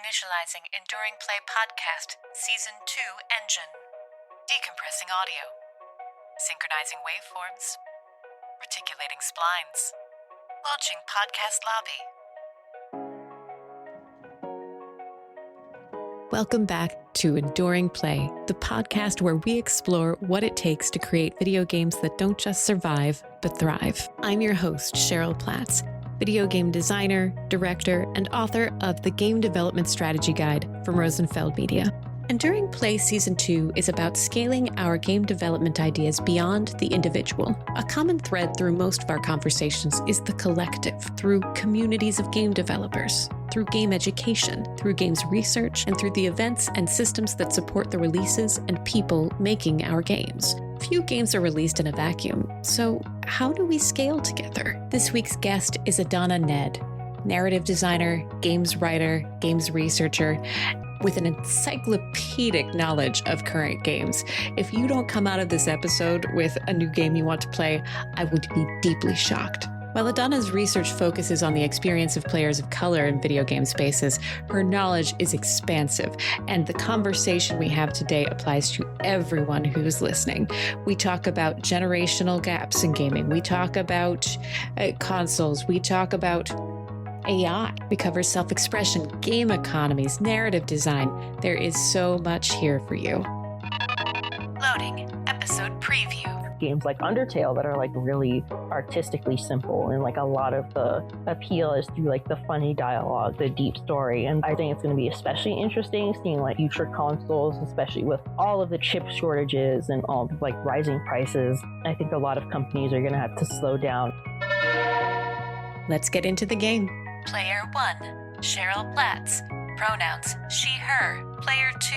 Initializing Enduring Play Podcast Season 2 Engine. Decompressing audio. Synchronizing waveforms. Reticulating splines. Launching Podcast Lobby. Welcome back to Enduring Play, the podcast where we explore what it takes to create video games that don't just survive, but thrive. I'm your host, Cheryl Platts, video game designer, director, and author of the Game Development Strategy Guide from Rosenfeld Media. Enduring Play Season 2 is about scaling our game development ideas beyond the individual. A common thread through most of our conversations is the collective, through communities of game developers, through game education, through games research, and through the events and systems that support the releases and people making our games. Few games are released in a vacuum, so how do we scale together? This week's guest is Adanna Nedd, narrative designer, games writer, games researcher, with an encyclopedic knowledge of current games. If you don't come out of this episode with a new game you want to play, I would be deeply shocked. While Adanna's research focuses on the experience of players of color in video game spaces, her knowledge is expansive, and the conversation we have today applies to everyone who's listening. We talk about generational gaps in gaming. We talk about consoles. We talk about AI. We cover self-expression, game economies, narrative design. There is so much here for you. Loading episode preview. Games like Undertale that are like really artistically simple, and like a lot of the appeal is through like the funny dialogue, the deep story. And I think it's going to be especially interesting seeing like future consoles, especially with all of the chip shortages and all the like rising prices. I think a lot of companies are going to have to slow down. Let's get into the game. Player 1, Cheryl Platts, pronouns she, her. Player 2,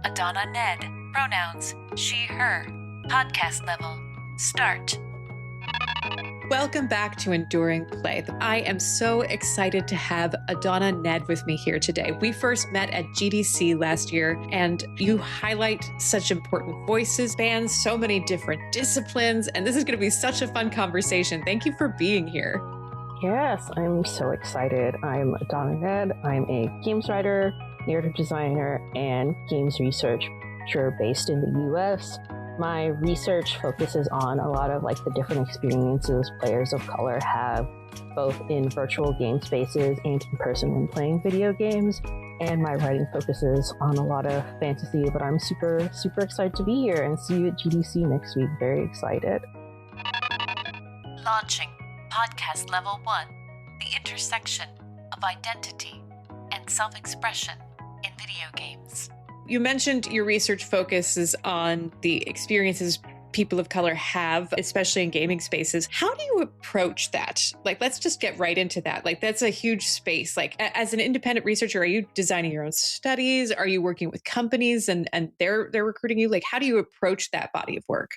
Adanna Nedd, pronouns she, her. Podcast level, start. Welcome back to Enduring Play. I am so excited to have Adanna Nedd with me here today. We first met at GDC last year, and you highlight such important voices, span so many different disciplines, and this is going to be such a fun conversation. Thank you for being here. Yes, I'm so excited. I'm Adanna Nedd. I'm a games writer, narrative designer, and games researcher based in the US. My research focuses on a lot of like the different experiences players of color have, both in virtual game spaces and in person when playing video games. And my writing focuses on a lot of fantasy, but I'm super, super excited to be here and see you at GDC next week. Very excited. Launching Podcast Level 1, the intersection of identity and self-expression in video games. You mentioned your research focuses on the experiences people of color have, especially in gaming spaces. How do you approach that? Like, let's just get right into that. Like, that's a huge space. Like, as an independent researcher, are you designing your own studies? Are you working with companies and they're recruiting you? Like, how do you approach that body of work?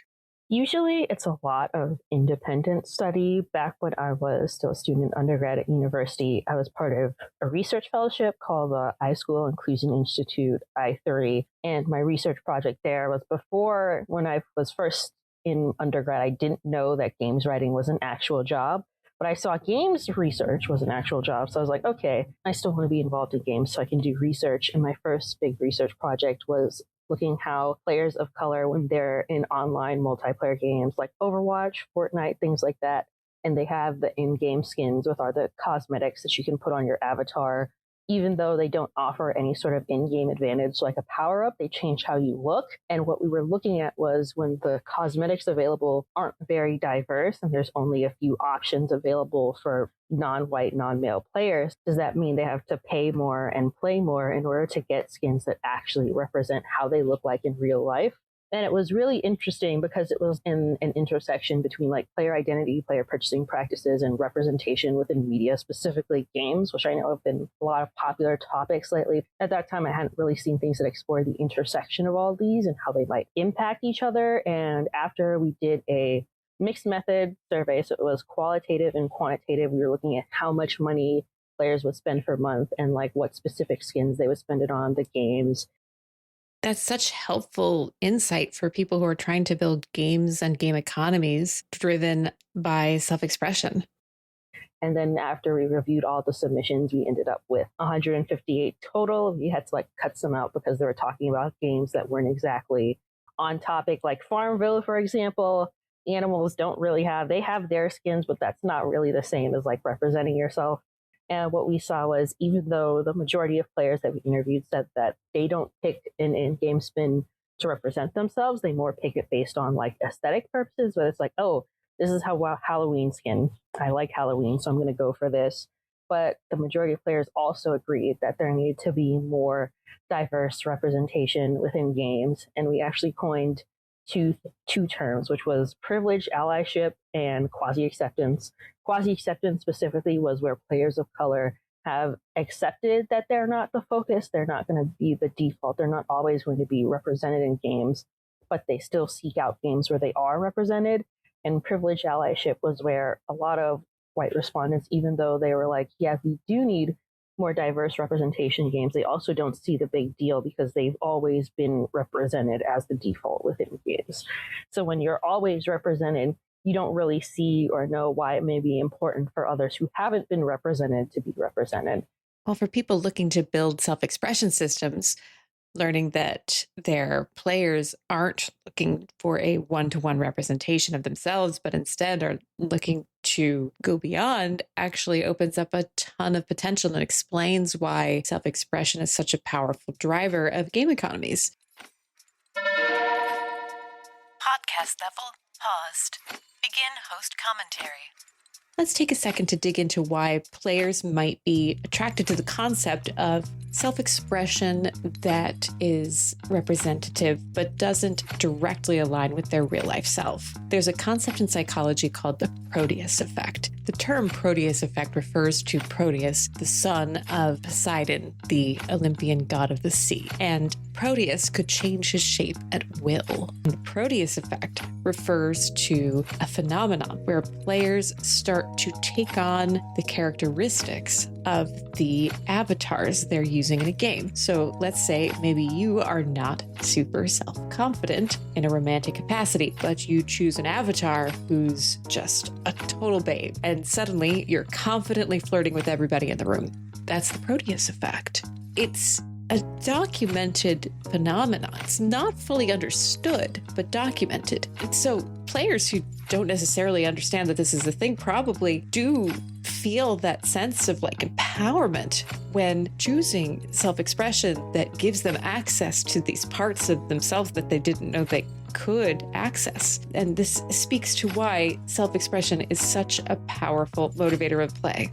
Usually it's a lot of independent study. Back when I was still a student in undergrad at university, I was part of a research fellowship called the iSchool Inclusion Institute, I3. And my research project there was before, when I was first in undergrad, I didn't know that games writing was an actual job. But I saw games research was an actual job. So I was like, okay, I still want to be involved in games so I can do research. And my first big research project was looking how players of color, when they're in online multiplayer games like Overwatch, Fortnite, things like that, and they have the in-game skins, with are the cosmetics that you can put on your avatar, even though they don't offer any sort of in-game advantage like a power-up, they change how you look. And what we were looking at was when the cosmetics available aren't very diverse and there's only a few options available for non-white, non-male players, does that mean they have to pay more and play more in order to get skins that actually represent how they look like in real life? And it was really interesting because it was in an intersection between like player identity, player purchasing practices, and representation within media, specifically games, which I know have been a lot of popular topics lately. At that time, I hadn't really seen things that explored the intersection of all these and how they might impact each other. And after we did a mixed method survey, so it was qualitative and quantitative, we were looking at how much money players would spend per month and like what specific skins they would spend it on, the games. That's such helpful insight for people who are trying to build games and game economies driven by self-expression. And then after we reviewed all the submissions, we ended up with 158 total. We had to like cut some out because they were talking about games that weren't exactly on topic, like Farmville, for example. Animals don't really they have their skins, but that's not really the same as like representing yourself. And what we saw was, even though the majority of players that we interviewed said that they don't pick an in-game spin to represent themselves, they more pick it based on like aesthetic purposes, but it's like, oh, this is how Halloween skin. I like Halloween, so I'm going to go for this. But the majority of players also agreed that there needed to be more diverse representation within games. And we actually coined two terms, which was privilege allyship and quasi-acceptance. Quasi-acceptance specifically was where players of color have accepted that they're not the focus, they're not going to be the default, they're not always going to be represented in games, but they still seek out games where they are represented. And privilege allyship was where a lot of white respondents, even though they were like, yeah, we do need more diverse representation in games, they also don't see the big deal because they've always been represented as the default within games. So when you're always represented, you don't really see or know why it may be important for others who haven't been represented to be represented. Well, for people looking to build self-expression systems, learning that their players aren't looking for a one-to-one representation of themselves, but instead are looking to go beyond, actually opens up a ton of potential and explains why self-expression is such a powerful driver of game economies. Podcast level paused. Begin host commentary. Let's take a second to dig into why players might be attracted to the concept of self-expression that is representative but doesn't directly align with their real-life self. There's a concept in psychology called the Proteus effect. The term Proteus effect refers to Proteus, the son of Poseidon, the Olympian god of the sea. And Proteus could change his shape at will. The Proteus effect refers to a phenomenon where players start to take on the characteristics of the avatars they're using in a game. So let's say maybe you are not super self-confident in a romantic capacity, but you choose an avatar who's just a total babe, and suddenly you're confidently flirting with everybody in the room. That's the Proteus effect. It's a documented phenomenon. It's not fully understood, but documented. And so players who don't necessarily understand that this is a thing probably do feel that sense of like empowerment when choosing self-expression that gives them access to these parts of themselves that they didn't know they could access. And this speaks to why self-expression is such a powerful motivator of play.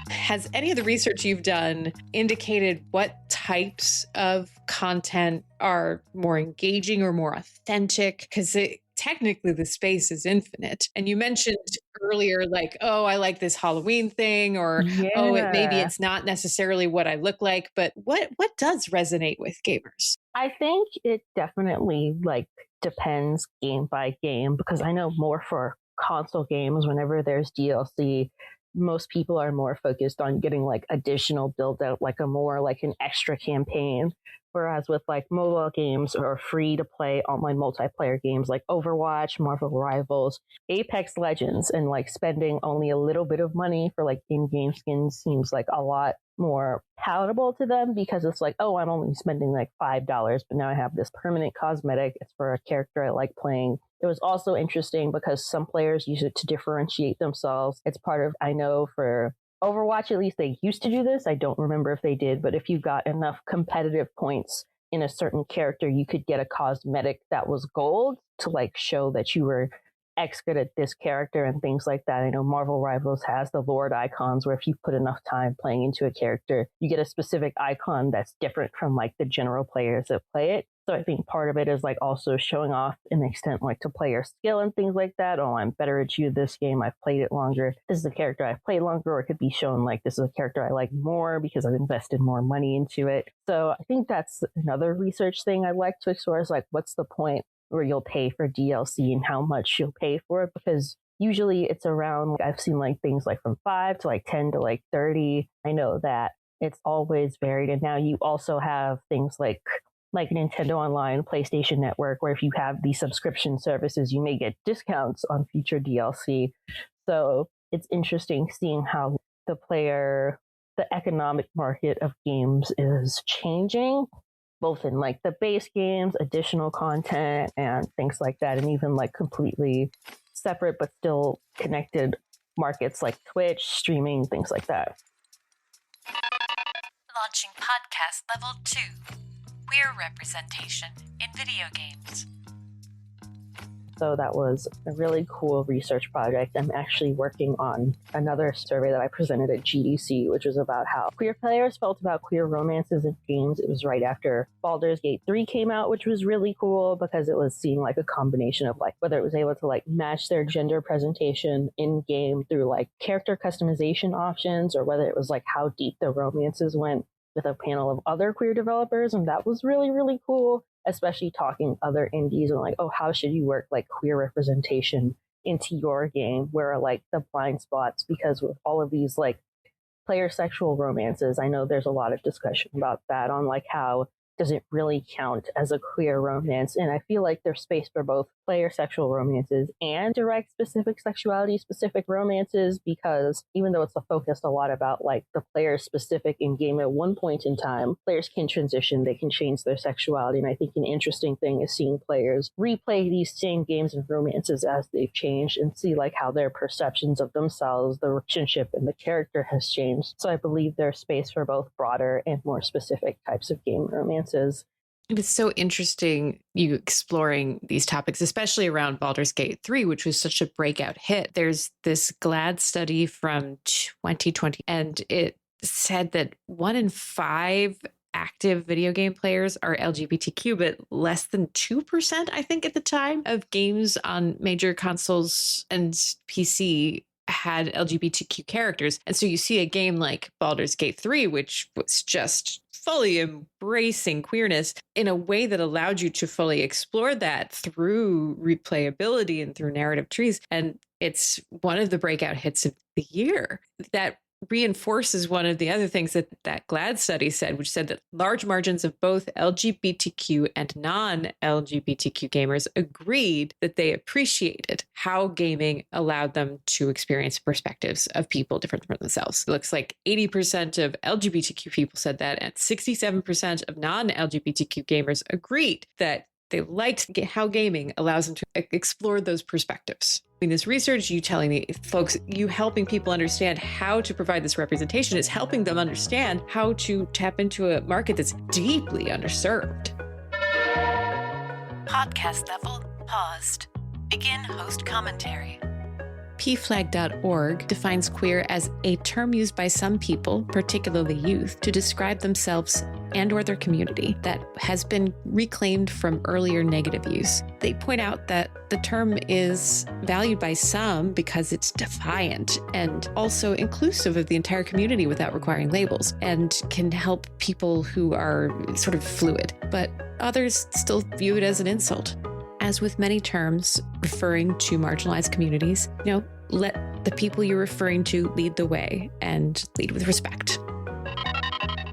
Has any of the research you've done indicated what types of content are more engaging or more authentic? Because technically the space is infinite. And you mentioned earlier, like, oh, I like this Halloween thing, or maybe it's not necessarily what I look like, but what does resonate with gamers? I think it definitely like depends game by game, because I know more for console games, whenever there's DLC, most people are more focused on getting like additional build out, like a more like an extra campaign. Whereas with like mobile games or free to play online multiplayer games like Overwatch, Marvel Rivals, Apex Legends, and like spending only a little bit of money for like in-game skins seems like a lot more palatable to them, because it's like, oh, I'm only spending like $5, but now I have this permanent cosmetic. It's for a character I like playing. It was also interesting because some players use it to differentiate themselves. It's part of, I know for Overwatch, at least they used to do this. I don't remember if they did, but if you got enough competitive points in a certain character, you could get a cosmetic that was gold to like show that you were X good at this character and things like that. I know Marvel Rivals has the Lord icons, where if you put enough time playing into a character, you get a specific icon that's different from like the general players that play it. So I think part of it is like also showing off an extent like to player skill and things like that. Oh, I'm better at you this game. I've played it longer. This is a character I've played longer, or it could be shown like this is a character I like more because I've invested more money into it. So I think that's another research thing I'd like to explore, is like, what's the point where you'll pay for DLC and how much you'll pay for it? Because usually it's around, I've seen like things like from 5 to like 10 to like 30. I know that it's always varied. And now you also have things like Nintendo Online, PlayStation Network, where if you have these subscription services, you may get discounts on future DLC. So it's interesting seeing how the economic market of games is changing, both in like the base games, additional content, and things like that, and even like completely separate but still connected markets like Twitch, streaming, things like that. Launching podcast level 2, queer representation in video games. So that was a really cool research project. I'm actually working on another survey that I presented at GDC, which was about how queer players felt about queer romances in games. It was right after Baldur's Gate 3 came out, which was really cool because it was seeing like a combination of like whether it was able to like match their gender presentation in game through like character customization options, or whether it was like how deep the romances went with a panel of other queer developers. And that was really, really cool, especially talking other indies and like, oh, how should you work like queer representation into your game? Where are like the blind spots? Because with all of these like player sexual romances, I know there's a lot of discussion about that on like how does it really count as a queer romance? And I feel like there's space for both player sexual romances and direct specific sexuality specific romances, because even though it's focused a lot about like the player specific in game at one point in time, players can transition, they can change their sexuality. And I think an interesting thing is seeing players replay these same games and romances as they've changed and see like how their perceptions of themselves, the relationship, and the character has changed. So I believe there's space for both broader and more specific types of game romances. It was so interesting you exploring these topics, especially around Baldur's Gate 3, which was such a breakout hit. There's this GLAD study from 2020, and it said that 1 in 5 active video game players are LGBTQ, but less than 2%, I think, at the time of games on major consoles and PC had LGBTQ characters. And so you see a game like Baldur's Gate 3, which was just fully embracing queerness in a way that allowed you to fully explore that through replayability and through narrative trees. And it's one of the breakout hits of the year that reinforces one of the other things that GLAD study said, which said that large margins of both LGBTQ and non-LGBTQ gamers agreed that they appreciated how gaming allowed them to experience perspectives of people different from themselves. It looks like 80% of LGBTQ people said that, and 67% of non-LGBTQ gamers agreed that they liked how gaming allows them to explore those perspectives. In this research, you telling the folks, you helping people understand how to provide this representation is helping them understand how to tap into a market that's deeply underserved. Podcast level paused. Begin host commentary. pflag.org defines queer as a term used by some people, particularly youth, to describe themselves and or their community that has been reclaimed from earlier negative use. They point out that the term is valued by some because it's defiant and also inclusive of the entire community without requiring labels, and can help people who are sort of fluid, but others still view it as an insult. As with many terms referring to marginalized communities, let the people you're referring to lead the way and lead with respect.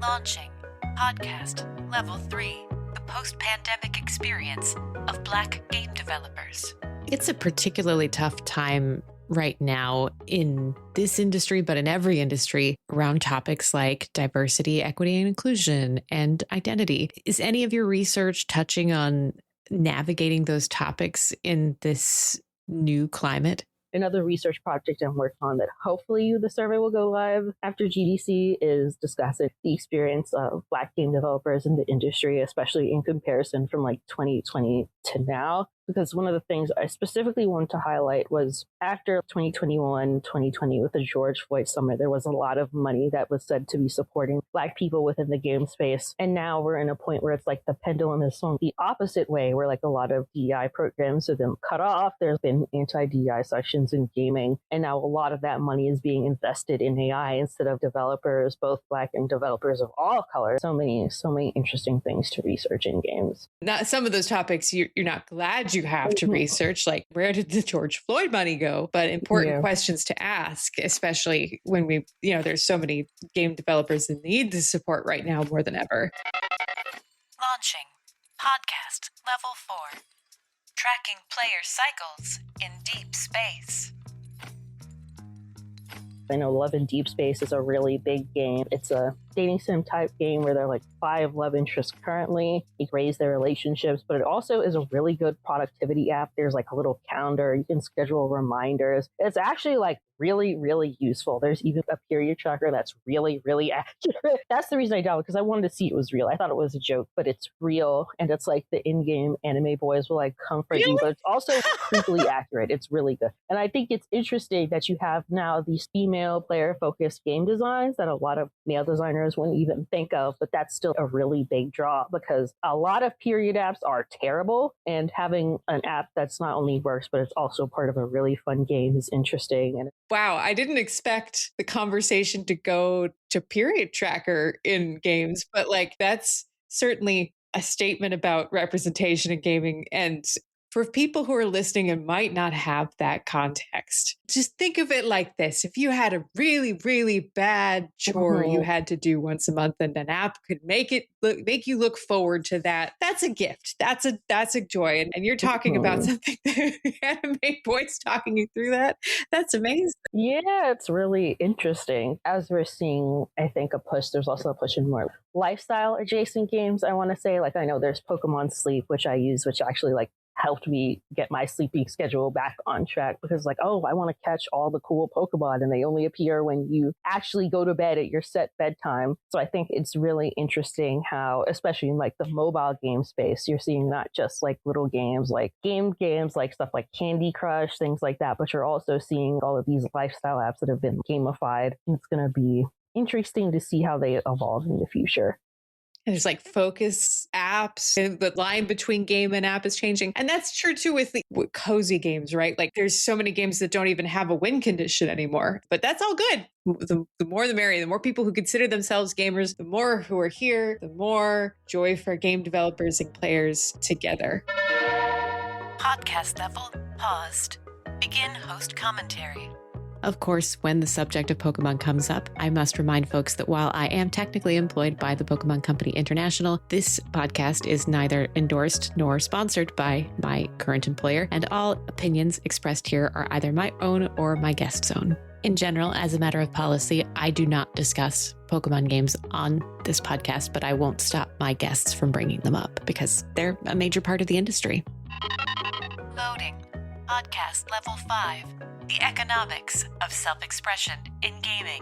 Launching podcast level 3, the post-pandemic experience of Black game developers. It's a particularly tough time right now in this industry, but in every industry, around topics like diversity, equity, and inclusion, and identity. Is any of your research touching on navigating those topics in this new climate? Another research project I'm working on that hopefully the survey will go live after GDC is discussing the experience of Black game developers in the industry, especially in comparison from like 2020 to now. Because one of the things I specifically wanted to highlight was after 2021, 2020 with the George Floyd summer, there was a lot of money that was said to be supporting Black people within the game space. And now we're in a point where it's like the pendulum has swung the opposite way, where like a lot of DEI programs have been cut off. There's been anti-DEI sections in gaming. And now a lot of that money is being invested in AI instead of developers, both Black and developers of all colors. So many interesting things to research in games. Now, some of those topics you're not glad you have to research, like where did the George Floyd money go? But important questions to ask, especially when there's so many game developers in need to support right now more than ever. Launching podcast level 4, tracking player cycles in deep space. I know Love in Deep Space is a really big game. It's a dating sim type game where there are like 5 love interests currently. You raise their relationships, but it also is a really good productivity app. There's like a little calendar. You can schedule reminders. It's actually like really, really useful. There's even a period tracker that's really, really accurate. That's the reason I downloaded, because I wanted to see it was real. I thought it was a joke, but it's real. And it's like the in-game anime boys will like comfort you, but it's also creepily accurate. It's really good. And I think it's interesting that you have now these female player-focused game designs that a lot of male designers wouldn't even think of, but that's still a really big draw because a lot of period apps are terrible, and having an app that's not only works, but it's also part of a really fun game is interesting. And wow, I didn't expect the conversation to go to period tracker in games, but like that's certainly a statement about representation in gaming. And for people who are listening and might not have that context, just think of it like this. If you had a really, really bad chore you had to do once a month and an app could make you look forward to that, that's a gift. That's a joy. And you're talking about something that anime boys talking you through that. That's amazing. Yeah, it's really interesting. As we're seeing, I think there's also a push in more lifestyle adjacent games. I want to say, like, I know there's Pokemon Sleep, which I use, which actually like helped me get my sleeping schedule back on track, because like, oh, I want to catch all the cool Pokemon and they only appear when you actually go to bed at your set bedtime. So I think it's really interesting how, especially in like the mobile game space, you're seeing not just like little games like games like stuff like Candy Crush, things like that, but you're also seeing all of these lifestyle apps that have been gamified. It's going to be interesting to see how they evolve in the future. And there's like focus apps. And the line between game and app is changing. And that's true too with with cozy games, right? Like there's so many games that don't even have a win condition anymore. But that's all good. The more the merrier. The more people who consider themselves gamers, the more who are here, the more joy for game developers and players together. Podcast level paused. Begin host commentary. Of course, when the subject of Pokemon comes up, I must remind folks that while I am technically employed by the Pokemon Company International, this podcast is neither endorsed nor sponsored by my current employer, and all opinions expressed here are either my own or my guest's own. In general, as a matter of policy, I do not discuss Pokemon games on this podcast, but I won't stop my guests from bringing them up because they're a major part of the industry. Loading. Podcast level 5. The economics of self-expression in gaming.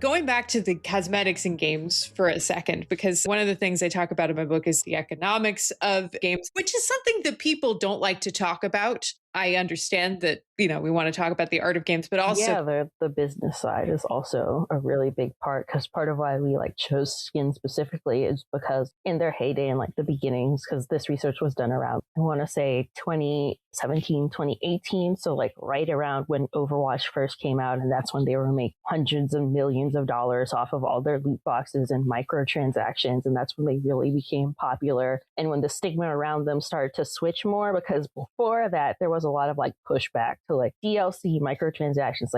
Going back to the cosmetics in games for a second, because one of the things I talk about in my book is the economics of games, which is something that people don't like to talk about. I understand that, we want to talk about the art of games, but also... Yeah, the business side is also a really big part, because part of why we chose skin specifically is because in their heyday, in the beginnings, because this research was done around, I want to say 2017, 2018. So right around when Overwatch first came out, and that's when they were making hundreds of millions of dollars off of all their loot boxes and microtransactions. And that's when they really became popular. And when the stigma around them started to switch more, because before that, there was a lot of pushback to DLC microtransactions,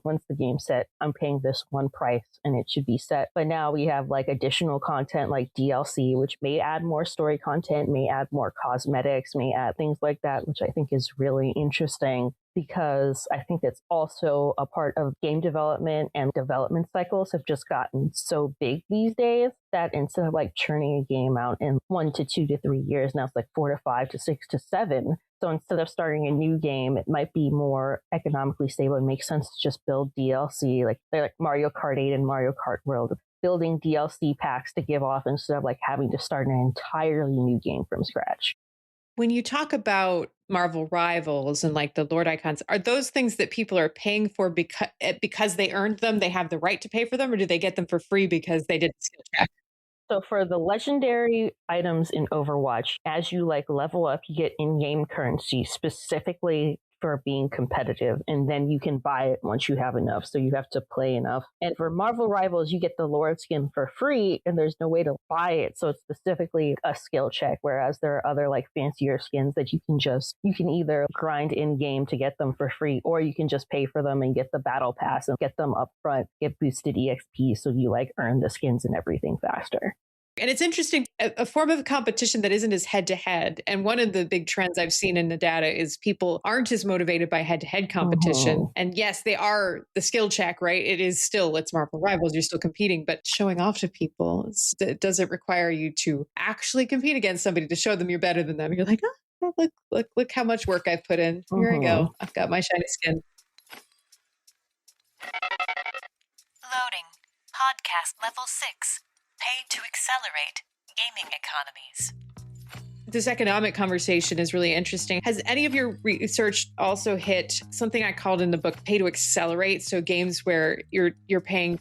once the game's set, I'm paying this one price and it should be set. But now we have additional content like DLC, which may add more story content, may add more cosmetics, may add things like that, which I think is really interesting, because I think it's also a part of game development, and development cycles have just gotten so big these days that instead of churning a game out in 1 to 2 to 3 years, now it's 4 to 5 to 6 to 7. So instead of starting a new game, it might be more economically stable. It makes sense to just build DLC, like Mario Kart 8 and Mario Kart World, building DLC packs to give off instead of having to start an entirely new game from scratch. When you talk about Marvel Rivals and the Lord icons, are those things that people are paying for because they earned them, they have the right to pay for them, or do they get them for free because they did the skill check? So for the legendary items in Overwatch, as you level up, you get in-game currency specifically for being competitive, and then you can buy it once you have enough. So you have to play enough. And for Marvel Rivals, you get the Lord skin for free, and there's no way to buy it. So it's specifically a skill check. Whereas there are other fancier skins that you can either grind in game to get them for free, or you can just pay for them and get the battle pass and get them up front, get boosted EXP, so you earn the skins and everything faster. And it's interesting, a form of competition that isn't as head to head. And one of the big trends I've seen in the data is people aren't as motivated by head to head competition. And yes, they are the skill check, right? It is still, it's Marvel Rivals, you're still competing, but showing off to people, it doesn't require you to actually compete against somebody to show them you're better than them. You're like, oh, look how much work I've put in. Here I go. I've got my shiny skin. Loading. Podcast level 6. Paid to accelerate gaming economies. This economic conversation is really interesting. Has any of your research also hit something I called in the book pay to accelerate? So games where you're paying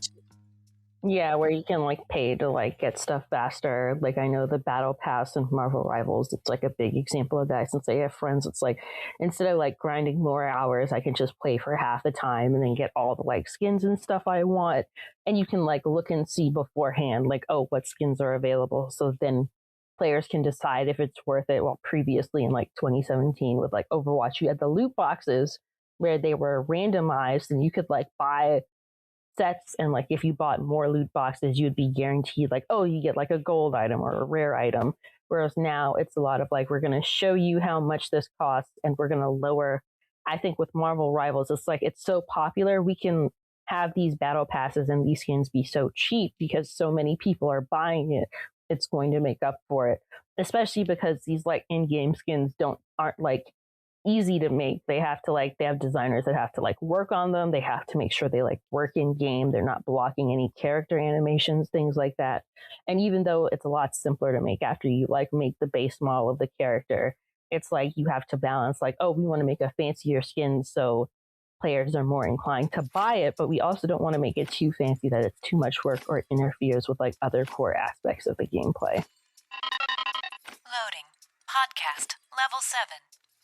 Yeah, where you can like pay to like get stuff faster. Like I know the Battle Pass and Marvel Rivals, it's like a big example of that. Since I have friends, it's like instead of like grinding more hours, I can just play for half the time and then get all the like skins and stuff I want. And you can like look and see beforehand, like, oh, what skins are available. So then players can decide if it's worth it. Well, previously in like 2017 with like Overwatch, you had the loot boxes where they were randomized and you could like buy sets, and like if you bought more loot boxes you'd be guaranteed like, oh, you get like a gold item or a rare item, whereas now it's a lot of like, we're going to show you how much this costs and we're going to lower. I think with Marvel Rivals, it's like it's so popular, we can have these battle passes and these skins be so cheap because so many people are buying it. It's going to make up for it, especially because these like in-game skins aren't like easy to make. They have designers that have to like work on them. They have to make sure they like work in game. They're not blocking any character animations, things like that. And even though it's a lot simpler to make after you like make the base model of the character, it's like you have to balance like, oh, we want to make a fancier skin so players are more inclined to buy it, but we also don't want to make it too fancy that it's too much work or interferes with like other core aspects of the gameplay. Loading. Podcast level 7.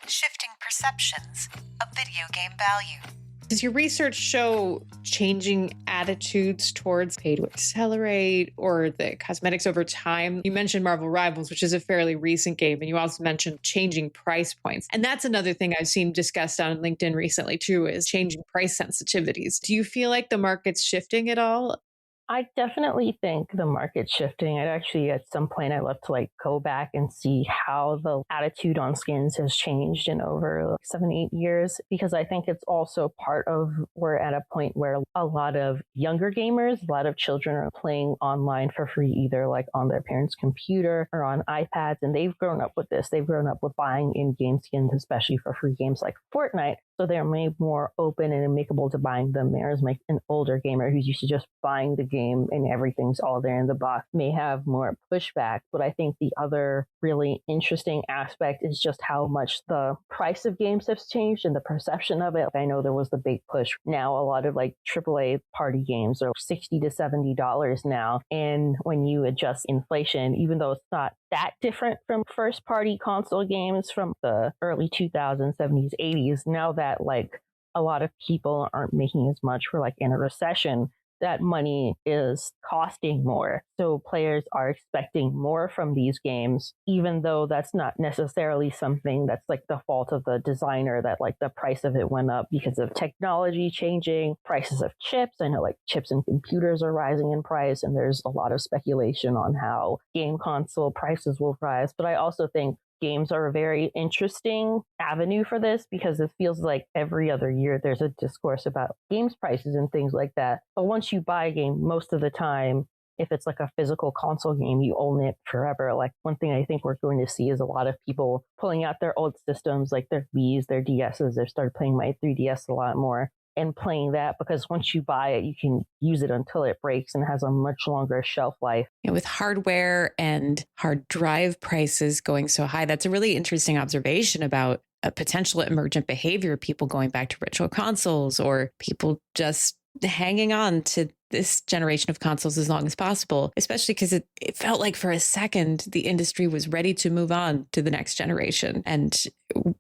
Shifting perceptions of video game value. Does your research show changing attitudes towards pay to accelerate or the cosmetics over time? You mentioned Marvel Rivals, which is a fairly recent game, and you also mentioned changing price points. And that's another thing I've seen discussed on LinkedIn recently too, is changing price sensitivities. Do you feel like the market's shifting at all? I definitely think the market's shifting. I'd actually, at some point, I'd love to like go back and see how the attitude on skins has changed in over like 7-8 years, because I think it's also part of, we're at a point where a lot of younger gamers, a lot of children are playing online for free, either like on their parents' computer or on iPads, and they've grown up with this. They've grown up with buying in-game skins, especially for free games like Fortnite. So they're made more open and amicable to buying them. There's like an older gamer who's used to just buying the game and everything's all there in the box may have more pushback. But I think the other really interesting aspect is just how much the price of games has changed and the perception of it. I know there was the big push. Now a lot of like AAA party games are $60 to $70 now. And when you adjust inflation, even though it's not that different from first party console games from the early 2000s, 70s, 80s, now that like a lot of people aren't making as much, for like in a recession, that money is costing more. So players are expecting more from these games, even though that's not necessarily something that's like the fault of the designer, that like the price of it went up because of technology changing, prices of chips. I know like chips and computers are rising in price, and there's a lot of speculation on how game console prices will rise. But I also think games are a very interesting avenue for this, because it feels like every other year there's a discourse about games prices and things like that. But once you buy a game, most of the time, if it's like a physical console game, you own it forever. Like one thing I think we're going to see is a lot of people pulling out their old systems, like their Wii's, their DS's. They've started playing my 3DS a lot more and playing that, because once you buy it, you can use it until it breaks and has a much longer shelf life. With hardware and hard drive prices going so high, that's a really interesting observation about a potential emergent behavior, people going back to retro consoles or people just hanging on to this generation of consoles as long as possible, especially because it felt like for a second the industry was ready to move on to the next generation. And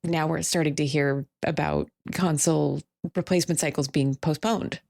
now we're starting to hear about console replacement cycles being postponed.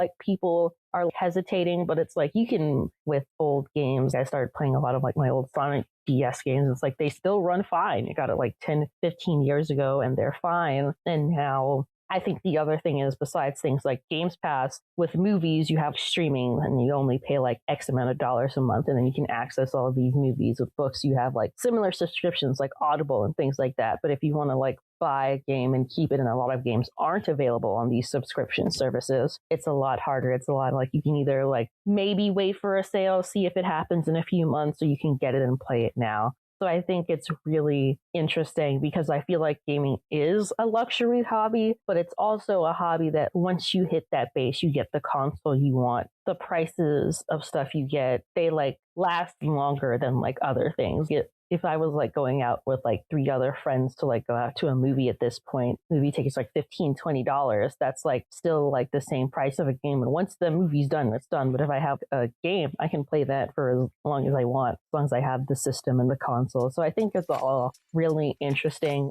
Like people are hesitating, but it's like you can, with old games, I started playing a lot of like my old Sonic DS games. It's like they still run fine. I got it like 10, 15 years ago and they're fine. And now I think the other thing is, besides things like Games Pass, with movies, you have streaming and you only pay like X amount of dollars a month, and then you can access all of these movies. With books, you have like similar subscriptions like Audible and things like that. But if you want to like buy a game and keep it, and a lot of games aren't available on these subscription services, it's a lot harder. It's a lot like you can either like maybe wait for a sale, see if it happens in a few months, or you can get it and play it now. So I think it's really interesting because I feel like gaming is a luxury hobby, but it's also a hobby that once you hit that base, you get the console you want. The prices of stuff you get, they like last longer than like other things. If I was like going out with like 3 other friends to like go out to a movie at this point, movie tickets like $15-$20. That's like still like the same price of a game. And once the movie's done, it's done. But if I have a game, I can play that for as long as I want, as long as I have the system and the console. So I think it's all really interesting.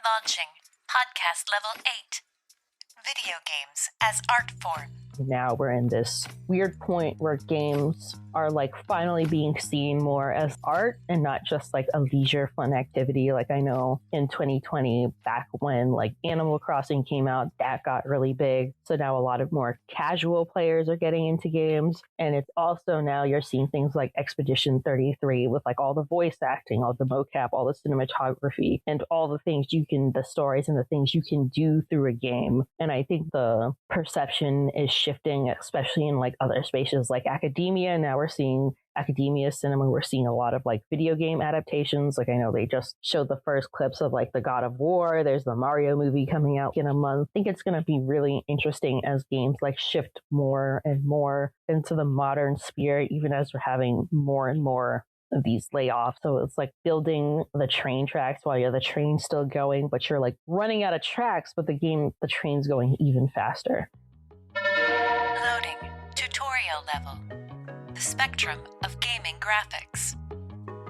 Launching Podcast Level 8 Video Games as Art Form. Now we're in this weird point where games are like finally being seen more as art and not just like a leisure fun activity. Like I know in 2020, back when like Animal Crossing came out, that got really big. So now a lot of more casual players are getting into games. And it's also now you're seeing things like Expedition 33 with like all the voice acting, all the mocap, all the cinematography, and all the things the stories and the things you can do through a game. And I think the perception is shifting, especially in like other spaces like academia. Now we're seeing academia cinema. We're seeing a lot of like video game adaptations. Like I know they just showed the first clips of like the God of War. There's the Mario movie coming out in a month. I think it's going to be really interesting as games like shift more and more into the modern sphere, even as we're having more and more of these layoffs. So it's like building the train tracks while the train's still going, but you're like running out of tracks, but the train's going even faster. Loading Tutorial Level. The spectrum of gaming graphics.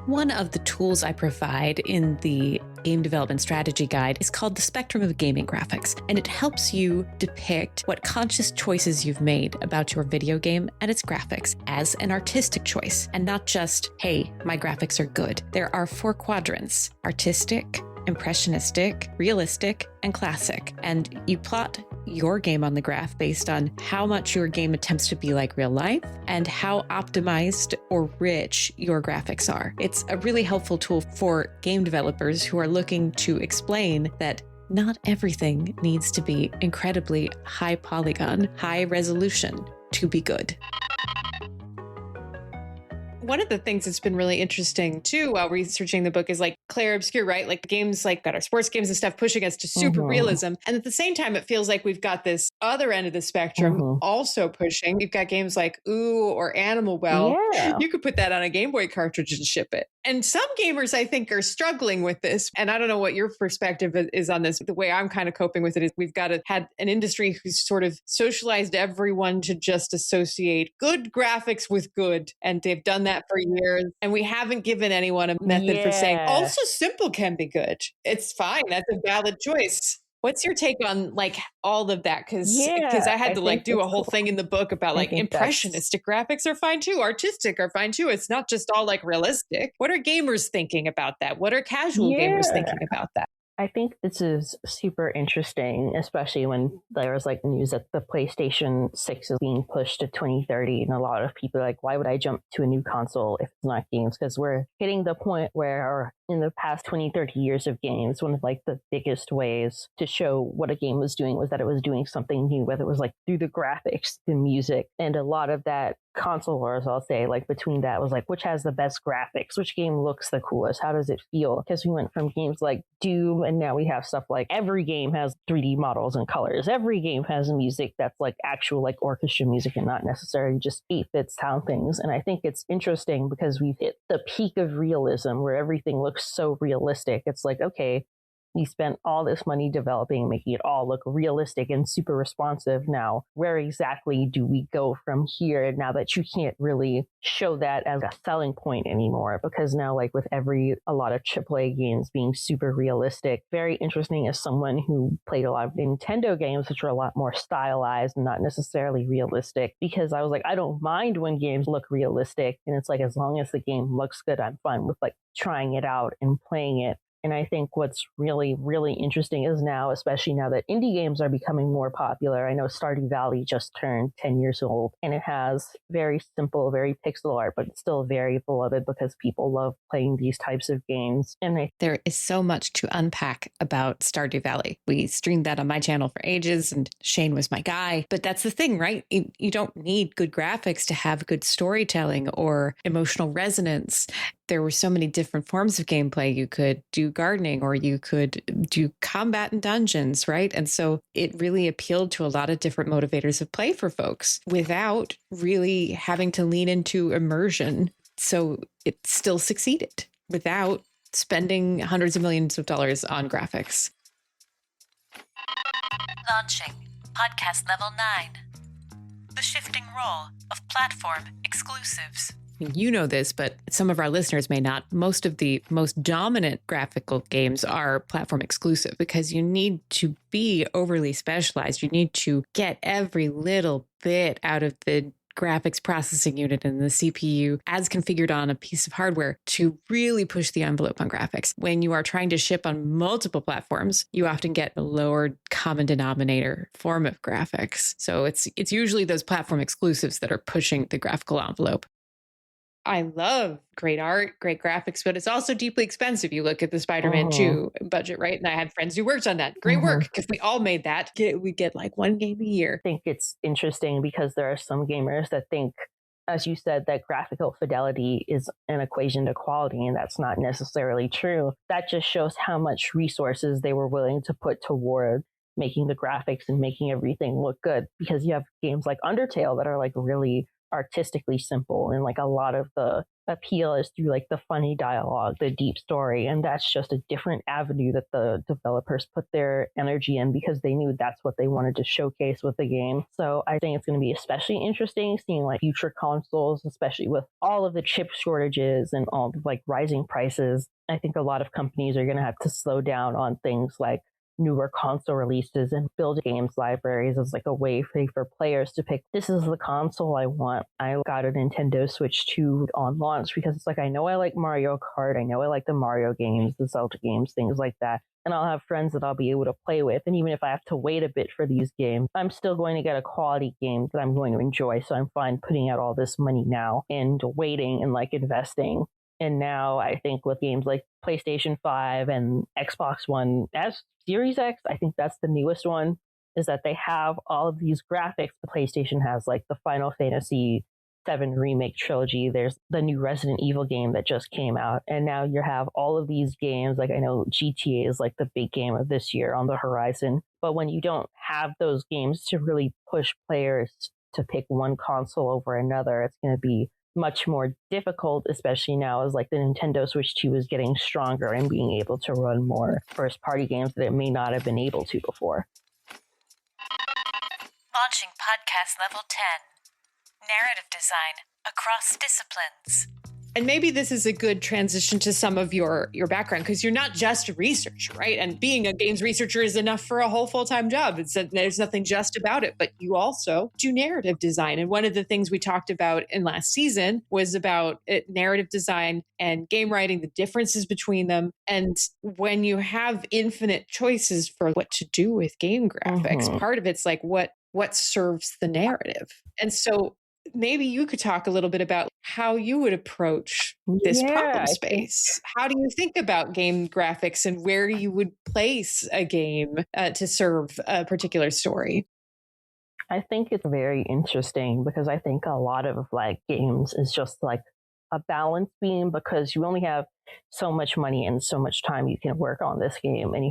One of the tools I provide in the game development strategy guide is called the spectrum of gaming graphics, and it helps you depict what conscious choices you've made about your video game and its graphics as an artistic choice, and not just, hey, my graphics are good. There are 4 quadrants: artistic, impressionistic, realistic, and classic. And you plot your game on the graph based on how much your game attempts to be like real life and how optimized or rich your graphics are. It's a really helpful tool for game developers who are looking to explain that not everything needs to be incredibly high polygon, high resolution to be good. One of the things that's been really interesting too while researching the book is like clair obscur, right? Like games like got our sports games and stuff pushing us to super realism. And at the same time, it feels like we've got this other end of the spectrum also pushing. You've got games like Ooh or Animal Well. Yeah. You could put that on a Game Boy cartridge and ship it. And some gamers, I think, are struggling with this. And I don't know what your perspective is on this. The way I'm kind of coping with it is we've had an industry who's sort of socialized everyone to just associate good graphics with good. And they've done that for years. And we haven't given anyone a method for saying also simple can be good. It's fine. That's a valid choice. What's your take on like all of that? Because I had to like do a whole thing in the book about like impressionistic graphics are fine too. Artistic are fine too. It's not just all like realistic. What are gamers thinking about that? What are casual gamers thinking about that? I think this is super interesting, especially when there was like news that the PlayStation 6 is being pushed to 2030. And a lot of people are like, why would I jump to a new console if it's not games? Because we're hitting the point where in the past 20-30 years of games, one of like the biggest ways to show what a game was doing was that it was doing something new, whether it was like through the graphics, the music, and a lot of that console wars, I'll say, like between that was like, which has the best graphics, which game looks the coolest, how does it feel? Because we went from games like Doom, and now we have stuff like every game has 3D models and colors. Every game has music that's like actual like orchestra music and not necessarily just 8-bit sound things. And I think it's interesting because we've hit the peak of realism where everything looks so realistic. It's like, okay, we spent all this money developing, making it all look realistic and super responsive. Now, where exactly do we go from here now that you can't really show that as a selling point anymore? Because now, like with a lot of AAA games being super realistic, very interesting as someone who played a lot of Nintendo games, which are a lot more stylized and not necessarily realistic, because I was like, I don't mind when games look realistic. And it's like, as long as the game looks good, I'm fine with like trying it out and playing it. And I think what's really, really interesting is now, especially now that indie games are becoming more popular. I know Stardew Valley just turned 10 years old, and it has very simple, very pixel art, but it's still very beloved because people love playing these types of games. And there is so much to unpack about Stardew Valley. We streamed that on my channel for ages, and Shane was my guy. But that's the thing, right? You don't need good graphics to have good storytelling or emotional resonance. There were so many different forms of gameplay. You could do gardening, or you could do combat in dungeons, right? And so it really appealed to a lot of different motivators of play for folks without really having to lean into immersion. So it still succeeded without spending hundreds of millions of dollars on graphics. Launching Podcast Level 9. The shifting role of platform exclusives. You know this, but some of our listeners may not. Most of the most dominant graphical games are platform exclusive because you need to be overly specialized. You need to get every little bit out of the graphics processing unit and the CPU as configured on a piece of hardware to really push the envelope on graphics. When you are trying to ship on multiple platforms, you often get a lower common denominator form of graphics. So it's usually those platform exclusives that are pushing the graphical envelope. I love great art, great graphics, but it's also deeply expensive. You look at the Spider-Man 2 budget, right? And I had friends who worked on that. Great work, because we all made that. We get like one game a year. I think it's interesting because there are some gamers that think, as you said, that graphical fidelity is an equation to quality, and that's not necessarily true. That just shows how much resources they were willing to put toward making the graphics and making everything look good, because you have games like Undertale that are like really artistically simple, and like a lot of the appeal is through like the funny dialogue, the deep story, and that's just a different avenue that the developers put their energy in because they knew that's what they wanted to showcase with the game. So I think it's going to be especially interesting seeing like future consoles, especially with all of the chip shortages and all the like rising prices. I think a lot of companies are going to have to slow down on things like newer console releases and build games libraries as like a way for players to pick, this is the console I want. I got a Nintendo Switch 2 on launch because it's like, I know I like Mario Kart, I know I like the Mario games, the Zelda games, things like that, and I'll have friends that I'll be able to play with. And even if I have to wait a bit for these games, I'm still going to get a quality game that I'm going to enjoy. So I'm fine putting out all this money now and waiting and like investing. And now I think with games like PlayStation 5 and Xbox One as Series X, I think that's the newest one, is that they have all of these graphics. The PlayStation has like the Final Fantasy 7 remake trilogy. There's the new Resident Evil game that just came out. And now you have all of these games. Like I know GTA is like the big game of this year on the horizon. But when you don't have those games to really push players to pick one console over another, it's going to be much more difficult, especially now as like the Nintendo Switch 2 is getting stronger and being able to run more first-party games that it may not have been able to before. Launching Podcast Level 10. Narrative design across disciplines. And maybe this is a good transition to some of your background, because you're not just a researcher, right? And being a games researcher is enough for a whole full-time job. There's nothing just about it, but you also do narrative design. And one of the things we talked about in last season was about narrative design and game writing, the differences between them. And when you have infinite choices for what to do with game graphics, part of it's like what serves the narrative. And so maybe you could talk a little bit about how you would approach this problem space. How do you think about game graphics and where you would place a game to serve a particular story? I think it's very interesting because I think a lot of like games is just like a balance beam, because you only have so much money and so much time you can work on this game, and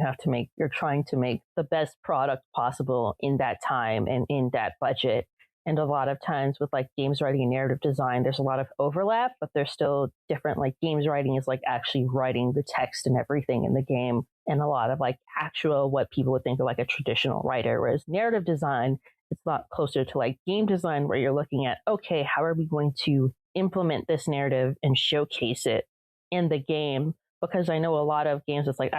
you're trying to make the best product possible in that time and in that budget. And a lot of times with like games writing and narrative design, there's a lot of overlap, but there's still different. Like games writing is like actually writing the text and everything in the game. and a lot of like actual what people would think of like a traditional writer. Whereas narrative design, it's a lot closer to like game design, where you're looking at, okay, how are we going to implement this narrative and showcase it in the game? Because I know a lot of games, it's like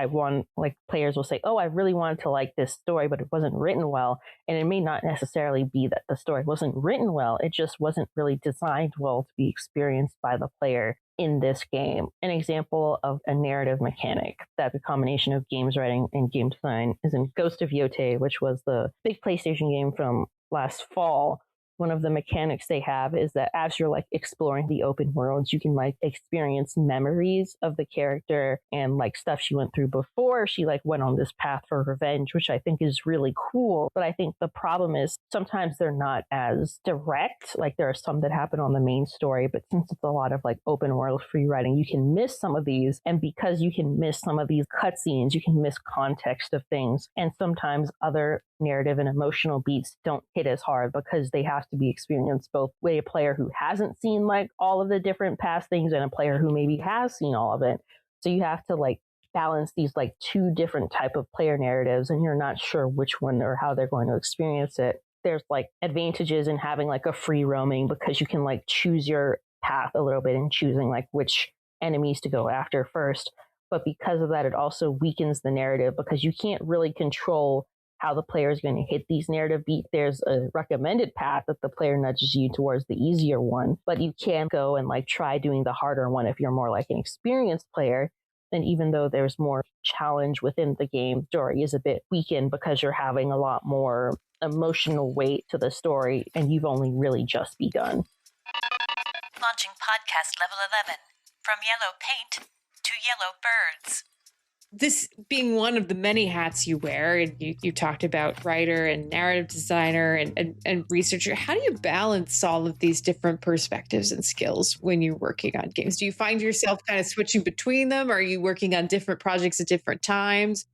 players will say, oh, I really wanted to like this story, but it wasn't written well. And it may not necessarily be that the story wasn't written well. It just wasn't really designed well to be experienced by the player in this game. An example of a narrative mechanic that the combination of games writing and game design is in Ghost of Yote, which was the big PlayStation game from last fall. One of the mechanics they have is that as you're like exploring the open worlds, you can like experience memories of the character and like stuff she went through before she like went on this path for revenge, which I think is really cool. But I think the problem is sometimes they're not as direct. Like there are some that happen on the main story, but since it's a lot of like open world free writing, you can miss some of these. And because you can miss some of these cutscenes, you can miss context of things. And sometimes other narrative and emotional beats don't hit as hard because they have to be experienced both with a player who hasn't seen like all of the different past things and a player who maybe has seen all of it. So you have to like balance these like two different type of player narratives, and you're not sure which one or how they're going to experience it. There's like advantages in having like a free roaming because you can like choose your path a little bit and choosing like which enemies to go after first. But because of that, it also weakens the narrative because you can't really control how the player is going to hit these narrative beats. There's a recommended path that the player nudges you towards the easier one, but you can go and like try doing the harder one if you're more like an experienced player. And even though there's more challenge within the game, story is a bit weakened because you're having a lot more emotional weight to the story and you've only really just begun. Launching podcast level 11, from yellow paint to yellow birds. This being one of the many hats you wear, and you talked about writer and narrative designer and researcher, how do you balance all of these different perspectives and skills when you're working on games? Do you find yourself kind of switching between them? Or are you working on different projects at different times?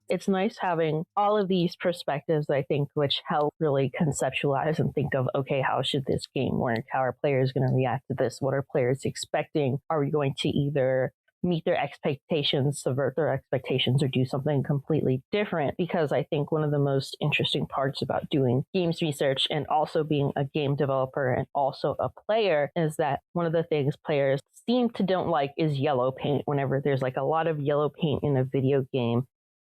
It's nice having all of these perspectives, I think, which help really conceptualize and think of, okay, how should this game work? How are players going to react to this? What are players expecting? Are we going to either meet their expectations, subvert their expectations, or do something completely different? Because I think one of the most interesting parts about doing games research and also being a game developer and also a player is that one of the things players seem to don't like is yellow paint. Whenever there's like a lot of yellow paint in a video game,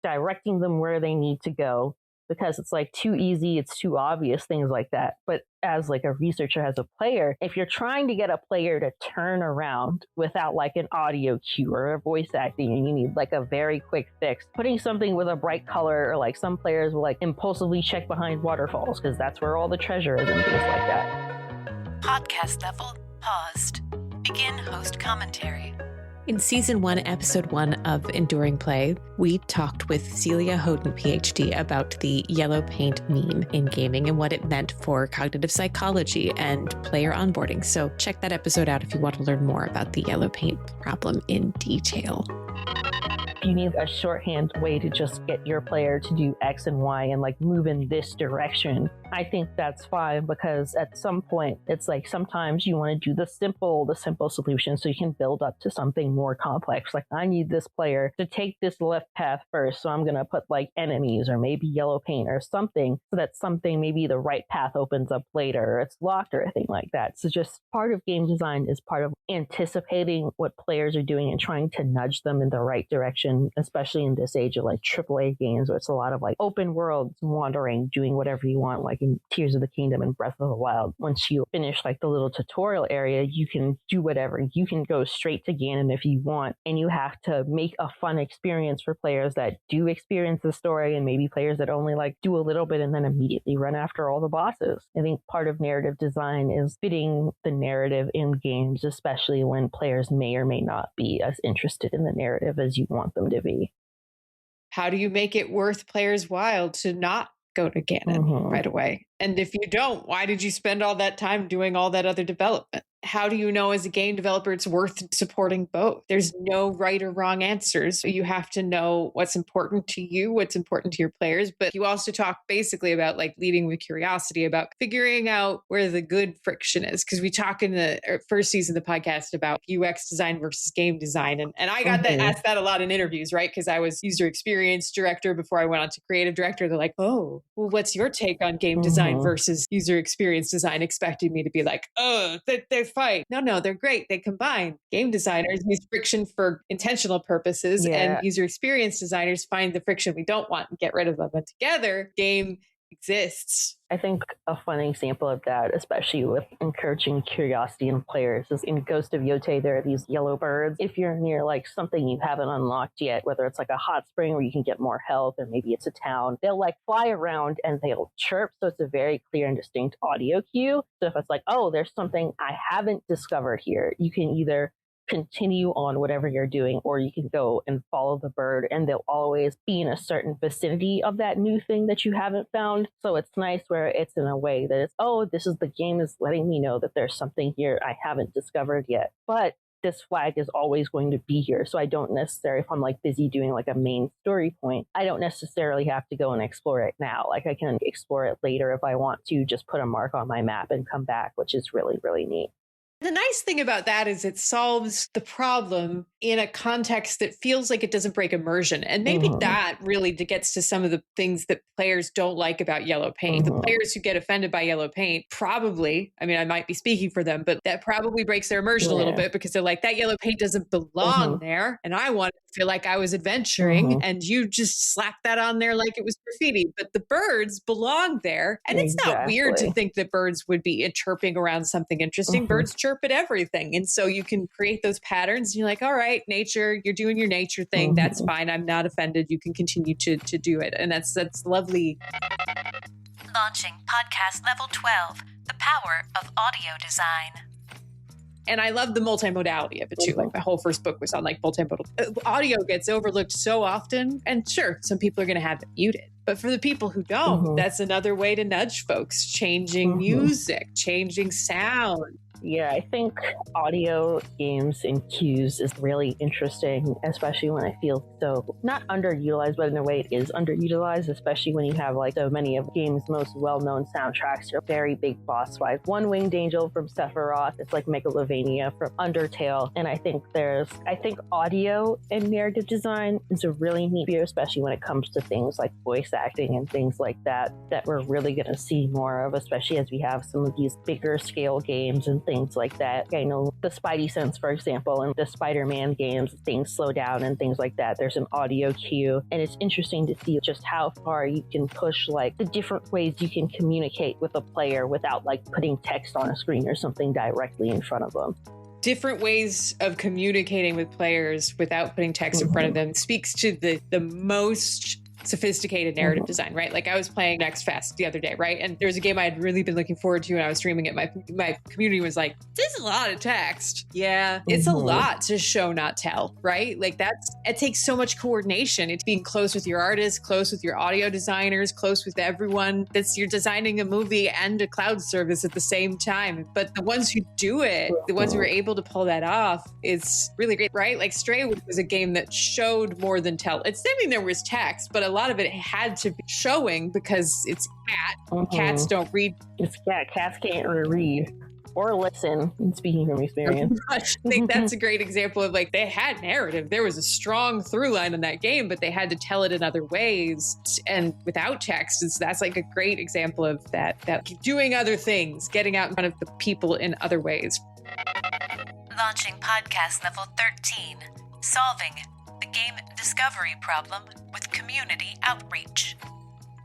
directing them where they need to go, because it's like too easy, it's too obvious, things like that. But as like a researcher, as a player, if you're trying to get a player to turn around without like an audio cue or a voice acting, and you need like a very quick fix, putting something with a bright color, or like some players will like impulsively check behind waterfalls because that's where all the treasure is and things like that. Podcast level paused. Begin host commentary. In Season 1, Episode 1 of Enduring Play, we talked with Celia Houghton, PhD, about the yellow paint meme in gaming and what it meant for cognitive psychology and player onboarding. So check that episode out if you want to learn more about the yellow paint problem in detail. If you need a shorthand way to just get your player to do X and Y and like move in this direction, I think that's fine, because at some point it's like sometimes you want to do the simple solution so you can build up to something more complex. Like, I need this player to take this left path first, so I'm going to put like enemies or maybe yellow paint or something, so that something, maybe the right path opens up later or it's locked or a thing like that. So just part of game design is part of anticipating what players are doing and trying to nudge them in the right direction, especially in this age of like AAA games where it's a lot of like open worlds, wandering, doing whatever you want, like in Tears of the Kingdom and Breath of the Wild. Once you finish like the little tutorial area, you can do whatever. You can go straight to Ganon if you want, and you have to make a fun experience for players that do experience the story, and maybe players that only like do a little bit and then immediately run after all the bosses. I think part of narrative design is fitting the narrative in games, especially when players may or may not be as interested in the narrative as you want them to be. How do you make it worth players' while to not go to Ganon right away? And if you don't, why did you spend all that time doing all that other development? how do you know as a game developer it's worth supporting both? There's no right or wrong answers. You have to know what's important to you, what's important to your players. But you also talk basically about like leading with curiosity, about figuring out where the good friction is. Because we talk in the first season of the podcast about UX design versus game design. And I got that asked that a lot in interviews, right? Because I was user experience director before I went on to creative director. They're like, oh, well, what's your take on game design versus user experience design? Expecting me to be like, oh, they're fight. No, they're great. They combine. Game designers use friction for intentional purposes, and user experience designers find the friction we don't want and get rid of them. But together, game exists. I think a fun example of that, especially with encouraging curiosity in players, is in Ghost of Yote, there are these yellow birds. If you're near like something you haven't unlocked yet, whether it's like a hot spring where you can get more health, or maybe it's a town, they'll like fly around and they'll chirp. So it's a very clear and distinct audio cue. So if it's like, oh, there's something I haven't discovered here, you can either continue on whatever you're doing, or you can go and follow the bird, and they'll always be in a certain vicinity of that new thing that you haven't found. So it's nice where it's in a way that it's, oh, this is the game is letting me know that there's something here I haven't discovered yet. But this flag is always going to be here. So I don't necessarily, if I'm like busy doing like a main story point, I don't necessarily have to go and explore it now. Like I can explore it later if I want to, just put a mark on my map and come back, which is really, really neat. The nice thing about that is it solves the problem in a context that feels like it doesn't break immersion. And maybe that really gets to some of the things that players don't like about yellow paint. The players who get offended by yellow paint probably, I mean, I might be speaking for them, but that probably breaks their immersion a little bit, because they're like, that yellow paint doesn't belong there. And I want to feel like I was adventuring, and you just slapped that on there like it was graffiti. But the birds belong there. And it's not weird to think that birds would be chirping around something interesting. Birds chirp at everything. And so you can create those patterns. And you're like, all right, nature, you're doing your nature thing. That's fine. I'm not offended. You can continue to do it. And that's lovely. Launching podcast level 12, the power of audio design. And I love the multimodality of it too. Like my whole first book was on like multimodal. Audio gets overlooked so often. And sure, some people are going to have it muted. But for the people who don't, that's another way to nudge folks. Changing music, changing sound. Yeah, I think audio games and cues is really interesting, especially when I feel so not underutilized, but in a way it is underutilized, especially when you have like so many of games' most well-known soundtracks are very big boss fights. One Winged Angel from Sephiroth, it's like Megalovania from Undertale, and I think audio and narrative design is a really neat field, especially when it comes to things like voice acting and things like that we're really going to see more of, especially as we have some of these bigger scale games and things like that. I know the Spidey sense, for example, and the Spider-Man games, things slow down and things like that. There's an audio cue, and it's interesting to see just how far you can push like the different ways you can communicate with a player without like putting text on a screen or something directly in front of them. Different ways of communicating with players without putting text in front of them speaks to the most sophisticated narrative design, right? Like I was playing Next Fest the other day, right? And there's a game I had really been looking forward to, and I was streaming it. My community was like, "This is a lot of text." Yeah, it's a lot to show, not tell, right? Like it takes so much coordination. It's being close with your artists, close with your audio designers, close with everyone. You're designing a movie and a cloud service at the same time. But the ones who do it, the ones who are able to pull that off, is really great, right? Like Stray was a game that showed more than tell. I mean, there was text, but a lot of it had to be showing because it's cat. Cats don't read. It's cat. Cats can't read or listen. Speaking from experience, I think that's a great example of like they had narrative. There was a strong through line in that game, but they had to tell it in other ways and without text. And so that's like a great example of that doing other things, getting out in front of the people in other ways. Launching podcast level 13, solving the game discovery problem with community outreach.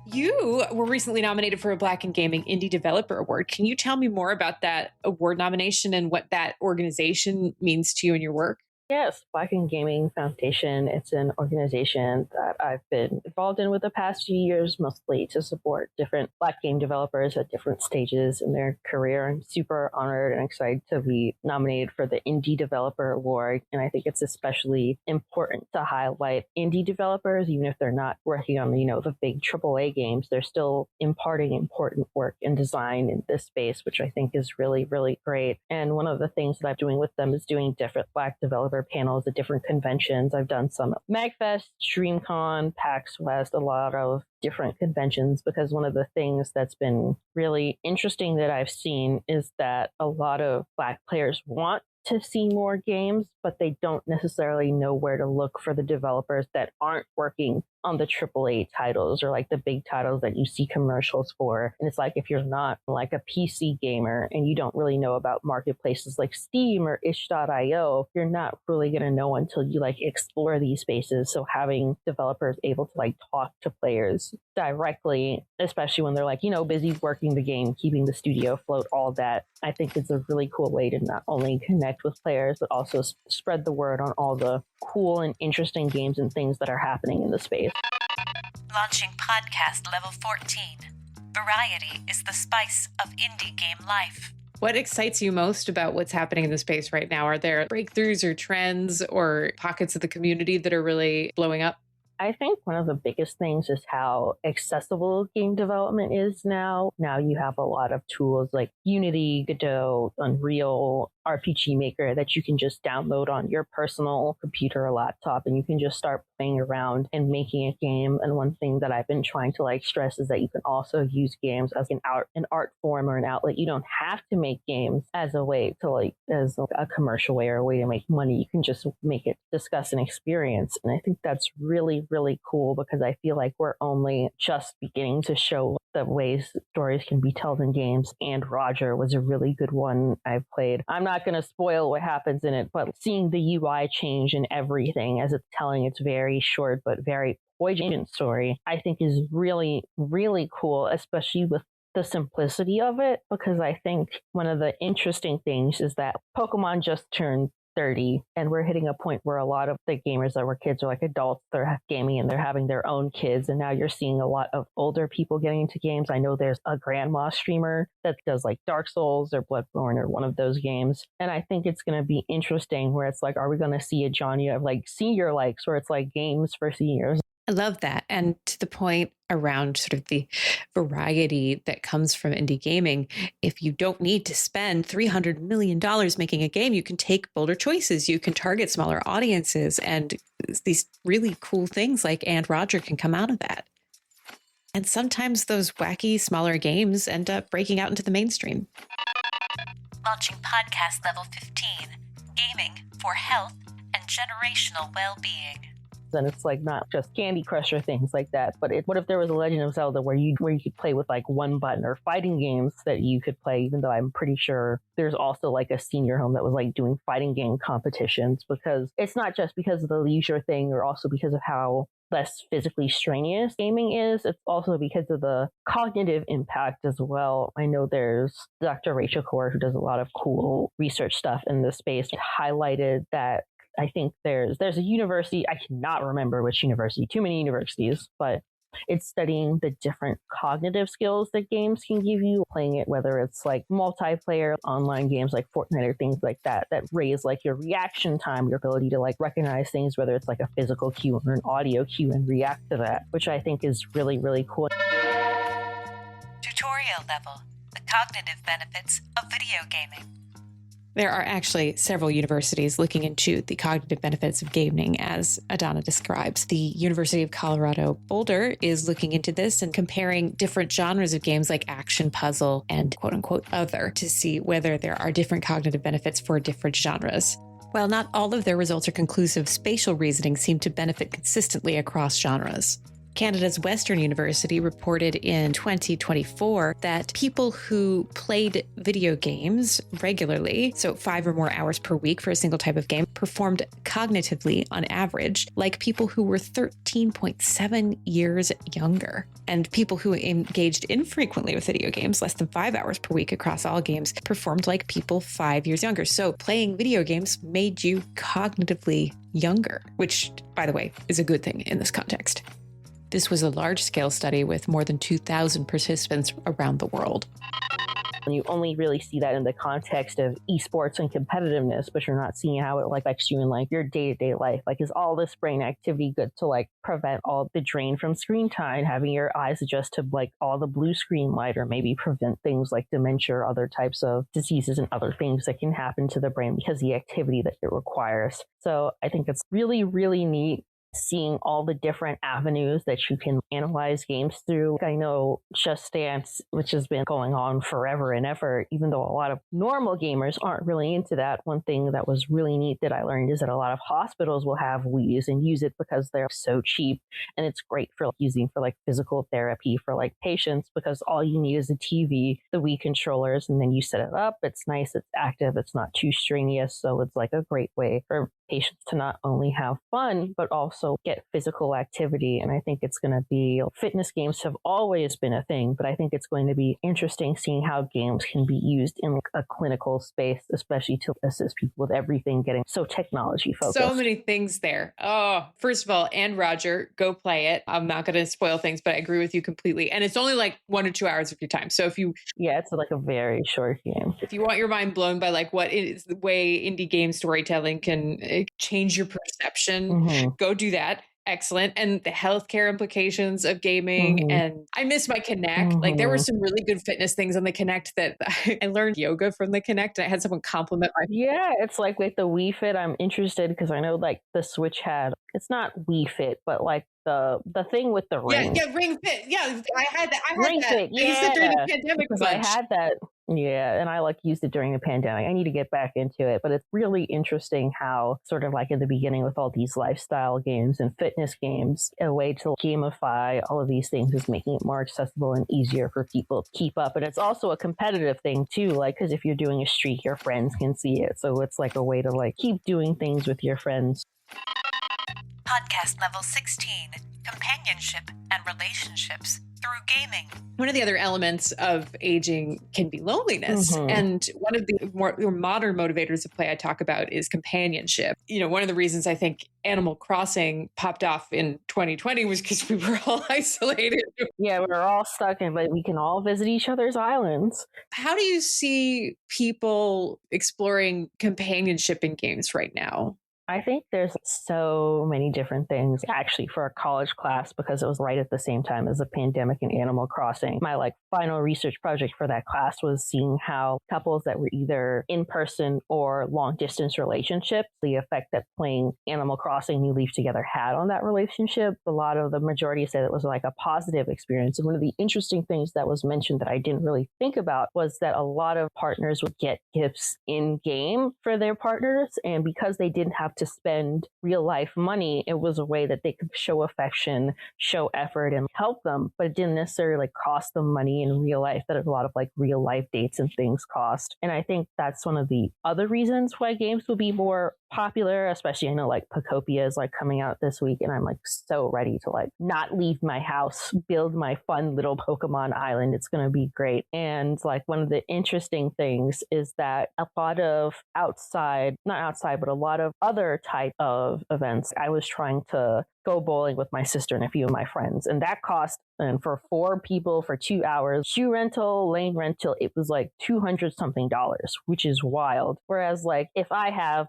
You were recently nominated for a Black in Gaming Indie Developer Award. Can you tell me more about that award nomination and what that organization means to you and your work? Yes, Black in Gaming Foundation. It's an organization that I've been involved in with the past few years, mostly to support different Black game developers at different stages in their career. I'm super honored and excited to be nominated for the Indie Developer Award. And I think it's especially important to highlight indie developers, even if they're not working on, the big AAA games, they're still imparting important work and design in this space, which I think is really, really great. And one of the things that I'm doing with them is doing different Black developer panels at different conventions. I've done some at MagFest, DreamCon, PAX West, a lot of different conventions, because one of the things that's been really interesting that I've seen is that a lot of Black players want to see more games, but they don't necessarily know where to look for the developers that aren't working on the AAA titles or like the big titles that you see commercials for. And it's like, if you're not like a PC gamer and you don't really know about marketplaces like Steam or itch.io, you're not really going to know until you like explore these spaces. So having developers able to like talk to players directly, especially when they're like, busy working the game, keeping the studio afloat, all that, I think it's a really cool way to not only connect with players, but also spread the word on all the cool and interesting games and things that are happening in the space. Launching podcast level 14. Variety is the spice of indie game life. What excites you most about what's happening in the space right now? Are there breakthroughs or trends or pockets of the community that are really blowing up? I think one of the biggest things is how accessible game development is now. Now you have a lot of tools like Unity, Godot, Unreal, RPG Maker that you can just download on your personal computer or laptop, and you can just start playing around and making a game. And one thing that I've been trying to like stress is that you can also use games as an art form or an outlet. You don't have to make games as a way to as a commercial way or a way to make money. You can just make it discuss an experience. And I think that's really, really cool, because I feel like we're only just beginning to show the ways stories can be told in games. And Roger was a really good one I've played. I'm not going to spoil what happens in it, but seeing the UI change and everything as it's telling its very short but very poignant story, I think is really, really cool, especially with the simplicity of it, because I think one of the interesting things is that Pokemon just turned 30, and we're hitting a point where a lot of the gamers that were kids are like adults. They're gaming and they're having their own kids, and now you're seeing a lot of older people getting into games. I know there's a grandma streamer that does like Dark Souls or Bloodborne or one of those games, and I think it's going to be interesting where it's like, are we going to see a genre of like senior likes, where it's like games for seniors? I love that. And to the point around sort of the variety that comes from indie gaming, if you don't need to spend $300 million making a game, you can take bolder choices. You can target smaller audiences, and these really cool things like And Roger can come out of that. And sometimes those wacky, smaller games end up breaking out into the mainstream. Launching podcast level 15. Gaming for health and generational well-being. And it's like not just Candy Crush or things like that, but what if there was a Legend of Zelda where you could play with like one button, or fighting games that you could play, even though I'm pretty sure there's also like a senior home that was like doing fighting game competitions, because it's not just because of the leisure thing or also because of how less physically strenuous gaming is. It's also because of the cognitive impact as well. I know there's Dr. Rachel Kaur, who does a lot of cool research stuff in this space, highlighted that I think there's a university, I cannot remember which university, too many universities, but it's studying the different cognitive skills that games can give you, playing it, whether it's like multiplayer online games like Fortnite or things like that, that raise like your reaction time, your ability to like recognize things, whether it's like a physical cue or an audio cue, and react to that, which I think is really, really cool. Tutorial level. The cognitive benefits of video gaming. There are actually several universities looking into the cognitive benefits of gaming, as Adanna describes. The University of Colorado Boulder is looking into this and comparing different genres of games like action, puzzle, and quote unquote other to see whether there are different cognitive benefits for different genres. While not all of their results are conclusive, spatial reasoning seemed to benefit consistently across genres. Canada's Western University reported in 2024 that people who played video games regularly, so 5 or more hours per week for a single type of game, performed cognitively on average like people who were 13.7 years younger. And people who engaged infrequently with video games, less than 5 hours per week across all games, performed like people 5 years younger. So playing video games made you cognitively younger, which, by the way, is a good thing in this context. This was a large-scale study with more than 2,000 participants around the world. And you only really see that in the context of esports and competitiveness, but you're not seeing how it like affects you in like your day-to-day life. Like, is all this brain activity good to like prevent all the drain from screen time, having your eyes adjust to like all the blue screen light, or maybe prevent things like dementia or other types of diseases and other things that can happen to the brain because of the activity that it requires. So I think it's really, really neat seeing all the different avenues that you can analyze games through. I know Just Dance, which has been going on forever and ever, even though a lot of normal gamers aren't really into that. One thing that was really neat that I learned is that a lot of hospitals will have Wii's and use it because they're so cheap, and it's great for using for like physical therapy for like patients, because all you need is a TV, the Wii controllers, and then you set it up. It's nice, it's active, it's not too strenuous, so it's like a great way for patients to not only have fun, but also get physical activity. And I think it's going to be, fitness games have always been a thing, but I think it's going to be interesting seeing how games can be used in a clinical space, especially to assist people with everything getting so technology focused. So many things there. Oh, first of all, and Roger, go play it. I'm not going to spoil things, but I agree with you completely. And it's only like 1 or 2 hours of your time. So if you... Yeah, it's like a very short game. If you want your mind blown by like what is the way indie game storytelling can change your perception, go do that. Excellent. And the healthcare implications of gaming. And I miss my Kinect. Like, there were some really good fitness things on the Kinect that I learned yoga from the Kinect. And I had someone compliment my... Yeah, it's like with the Wii Fit, I'm interested because I know like the Switch had, it's not Wii Fit, but like the thing with the ring. Yeah, Ring Fit. Yeah, I had that. Ring Fit, I used it during the pandemic. Because I had that. Yeah, and I like used it during the pandemic. I need to get back into it, but it's really interesting how sort of like in the beginning with all these lifestyle games and fitness games, a way to gamify all of these things is making it more accessible and easier for people to keep up. And it's also a competitive thing too, like, because if you're doing a streak, your friends can see it. So it's like a way to like keep doing things with your friends. Podcast level 16, companionship and relationships through gaming. One of the other elements of aging can be loneliness. And one of the more modern motivators of play I talk about is companionship. You know, one of the reasons I think Animal Crossing popped off in 2020 was because we were all isolated. Yeah, we were all stuck in, but we can all visit each other's islands. How do you see people exploring companionship in games right now? I think there's so many different things actually for a college class, because it was right at the same time as the pandemic and Animal Crossing. My like final research project for that class was seeing how couples that were either in person or long distance relationships, the effect that playing Animal Crossing New Leaf together had on that relationship. A lot of the majority said it was like a positive experience. And one of the interesting things that was mentioned that I didn't really think about was that a lot of partners would get gifts in game for their partners. And because they didn't have to spend real life money, it was a way that they could show affection, show effort, and help them, but it didn't necessarily like cost them money in real life that a lot of like real life dates and things cost. And I think that's one of the other reasons why games will be more popular, especially I know like Pocopia is like coming out this week, and I'm like so ready to like not leave my house, build my fun little Pokemon island. It's going to be great. And like one of the interesting things is that a lot of not outside, but a lot of other type of events, I was trying to go bowling with my sister and a few of my friends, and that cost, and for 4 people for 2 hours, shoe rental, lane rental, it was like $200 something, which is wild. Whereas like if I have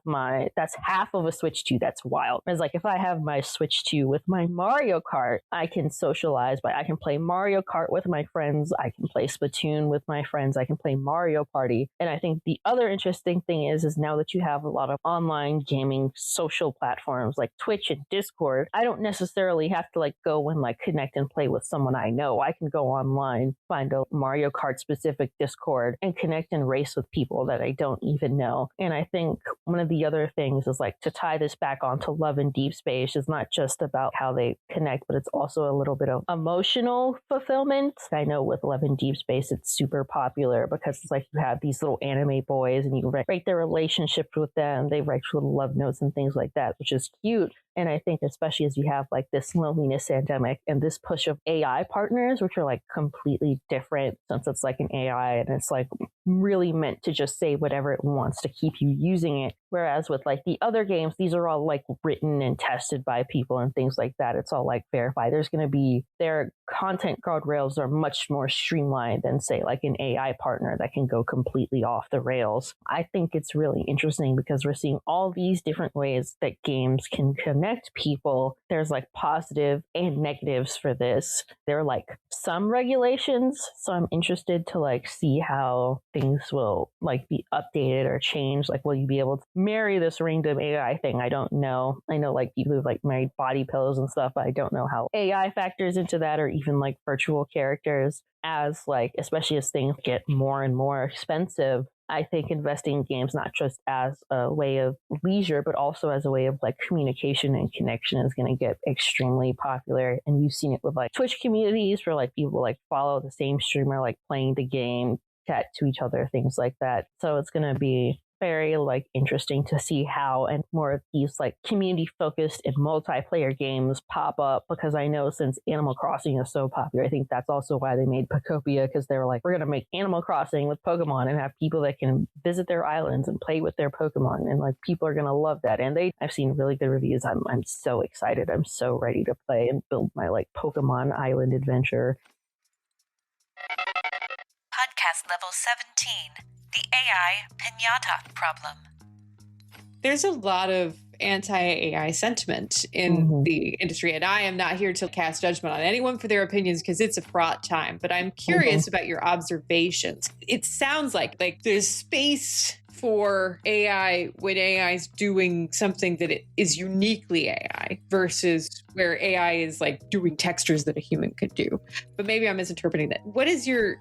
that's half of a Switch 2, that's wild. Whereas like if I have my Switch 2 with my Mario Kart, I can socialize, but I can play Mario Kart with my friends, I can play Splatoon with my friends, I can play Mario Party. And I think the other interesting thing is now that you have a lot of online gaming social platforms like Twitch and Discord, I don't necessarily have to like go and like connect and play with someone I know. I can go online, find a Mario Kart specific Discord and connect and race with people that I don't even know. And I think one of the other things is like to tie this back onto Love in Deep Space is not just about how they connect, but it's also a little bit of emotional fulfillment. I know with Love in Deep Space, it's super popular because it's like you have these little anime boys and you write their relationship with them. They write little love notes and things like that, which is cute. And I think especially as you have like this loneliness pandemic and this push of AI partners, which are like completely different since it's like an AI and it's like really meant to just say whatever it wants to keep you using it. Whereas with like the other games, these are all like written and tested by people and things like that. It's all like verified. There's going to be their content guardrails are much more streamlined than say like an AI partner that can go completely off the rails. I think it's really interesting because we're seeing all these different ways that games can connect people. There's like positive and negatives for this. There are like some regulations. So I'm interested to like see how things will like be updated or changed. Like, will you be able to marry this random AI thing? I don't know. I know like people who've like married body pillows and stuff, but I don't know how AI factors into that or even like virtual characters as like, especially as things get more and more expensive. I think investing in games, not just as a way of leisure, but also as a way of like communication and connection is going to get extremely popular. And you've seen it with like Twitch communities where like people like follow the same streamer, like playing the game, chat to each other, things like that. So it's going to be very like interesting to see how and more of these like community focused and multiplayer games pop up, because I know since Animal Crossing is so popular, I think that's also why they made Pokopia, because they were like, we're going to make Animal Crossing with Pokemon and have people that can visit their islands and play with their Pokemon, and like people are going to love that. And I've seen really good reviews. I'm so excited. I'm so ready to play and build my like Pokemon island adventure. Podcast level 17. The AI pinata problem. There's a lot of anti-AI sentiment in the industry, and I am not here to cast judgment on anyone for their opinions because it's a fraught time, but I'm curious about your observations. It sounds like there's space for AI when AI is doing something that it is uniquely AI versus where AI is like doing textures that a human could do. But maybe I'm misinterpreting that. What has your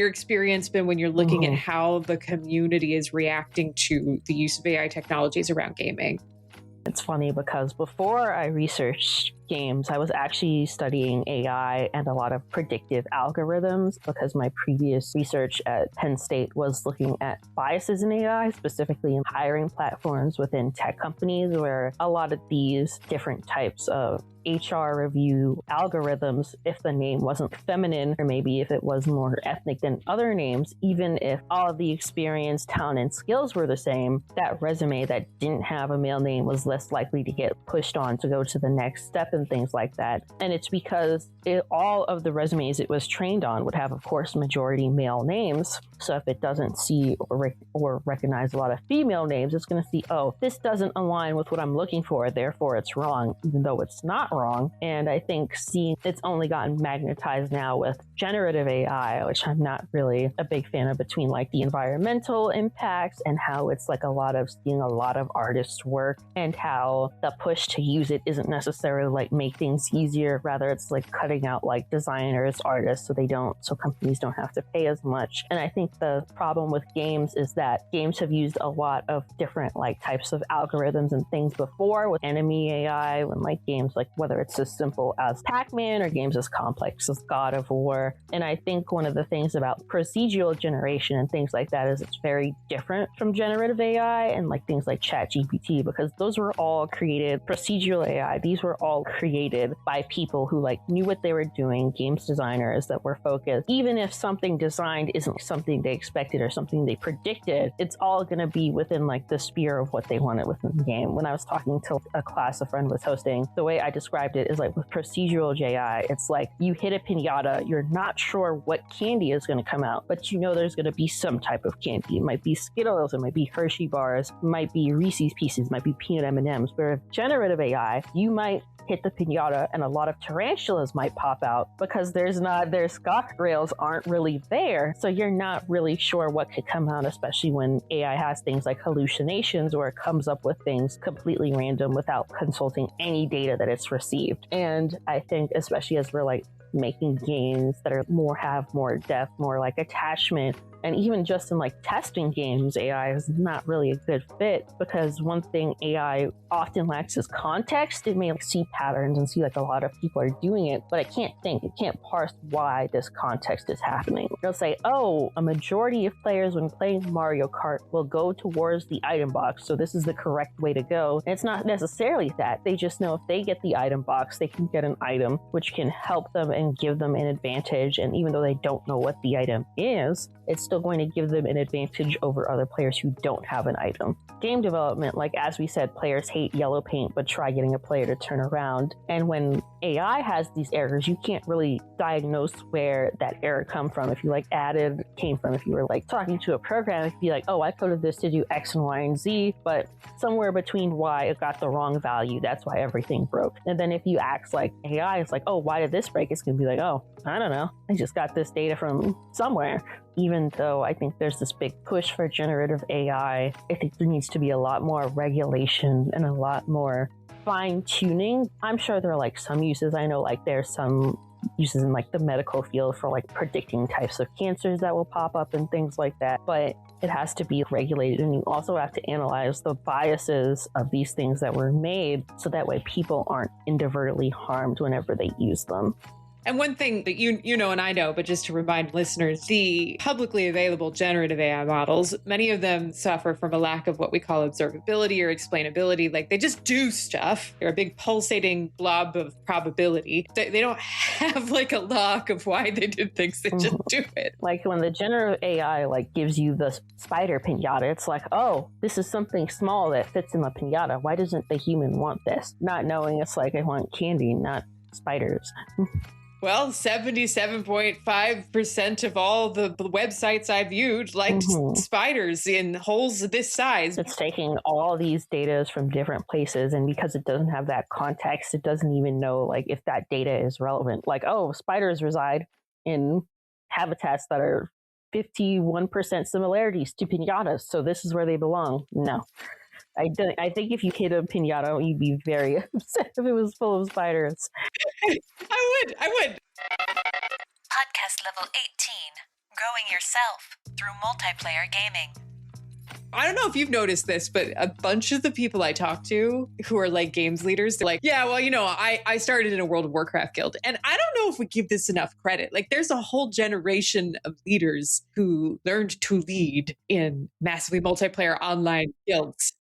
experience been when you're looking at how the community is reacting to the use of AI technologies around gaming? It's funny because before I researched games, I was actually studying AI and a lot of predictive algorithms, because my previous research at Penn State was looking at biases in AI, specifically in hiring platforms within tech companies, where a lot of these different types of HR review algorithms, if the name wasn't feminine, or maybe if it was more ethnic than other names, even if all of the experience, talent, and skills were the same, that resume that didn't have a male name was less likely to get pushed on to go to the next step and things like that. And it's because all of the resumes it was trained on would have, of course, majority male names. So if it doesn't see or recognize a lot of female names, it's going to see, oh, this doesn't align with what I'm looking for, therefore it's wrong, even though it's not wrong. And I think seeing it's only gotten magnetized now with generative AI, which I'm not really a big fan of, between like the environmental impacts and how it's like seeing a lot of artists' work, and how the push to use it isn't necessarily like make things easier, rather it's like cutting out like designers, artists, so companies don't have to pay as much. And I think the problem with games is that games have used a lot of different like types of algorithms and things before, with enemy AI, when like games like whether it's as simple as Pac-Man or games as complex as God of War. And I think one of the things about procedural generation and things like that is it's very different from generative AI and like things like ChatGPT, because those were all created, procedural AI, these were all created by people who like knew what they were doing, games designers that were focused. Even if something designed isn't something they expected or something they predicted, it's all going to be within like the sphere of what they wanted within the game. When I was talking to a class a friend was hosting, the way I described it is like with procedural JI, it's like you hit a pinata, you're not sure what candy is going to come out, but you know there's going to be some type of candy. It might be Skittles, it might be Hershey bars, it might be Reese's Pieces, it might be peanut M&Ms. Where with generative AI, you might hit the pinata and a lot of tarantulas might pop out because their guardrails aren't really there. So you're not really sure what could come out, especially when AI has things like hallucinations where it comes up with things completely random without consulting any data that it's received. And I think especially as we're like making games that are have more depth, more like attachment, and even just in like testing games, AI is not really a good fit because one thing AI often lacks is context. It may like see patterns and see like a lot of people are doing it, but it can't think. It can't parse why this context is happening. It'll say, oh, a majority of players when playing Mario Kart will go towards the item box, so this is the correct way to go. And it's not necessarily that. They just know if they get the item box, they can get an item which can help them and give them an advantage. And even though they don't know what the item is, it's still going to give them an advantage over other players who don't have an item. Game development, like as we said, players hate yellow paint, but try getting a player to turn around. And when AI has these errors, you can't really diagnose where that error come from. If you like came from, if you were like talking to a program, it'd be like, oh, I coded this to do X and Y and Z, but somewhere between Y, it got the wrong value. That's why everything broke. And then if you ask like AI, it's like, oh, why did this break? It's going to be like, oh, I don't know. I just got this data from somewhere. Even though I think there's this big push for generative AI, I think there needs to be a lot more regulation and a lot more fine tuning. I'm sure there are like some uses. I know like there's some uses in like the medical field for like predicting types of cancers that will pop up and things like that. But it has to be regulated, and you also have to analyze the biases of these things that were made so that way people aren't inadvertently harmed whenever they use them. And one thing that you know and I know, but just to remind listeners, the publicly available generative AI models, many of them suffer from a lack of what we call observability or explainability. Like they just do stuff. They're a big pulsating blob of probability. They don't have like a log of why they did things. They just do it. Like when the generative AI like gives you the spider pinata, it's like, oh, this is something small that fits in the pinata. Why doesn't the human want this? Not knowing it's like I want candy, not spiders. Well, 77.5% of all the websites I viewed liked spiders in holes this size. It's taking all these data from different places, and because it doesn't have that context, it doesn't even know like if that data is relevant. Like, oh, spiders reside in habitats that are 51% similarities to pinatas, so this is where they belong. No. I think if you hit a pinata, you'd be very upset if it was full of spiders. I would. Podcast level 18, growing yourself through multiplayer gaming. I don't know if you've noticed this, but a bunch of the people I talk to who are like games leaders, they're like, yeah, well, you know, I started in a World of Warcraft guild. And I don't know if we give this enough credit. Like there's a whole generation of leaders who learned to lead in massively multiplayer online guilds.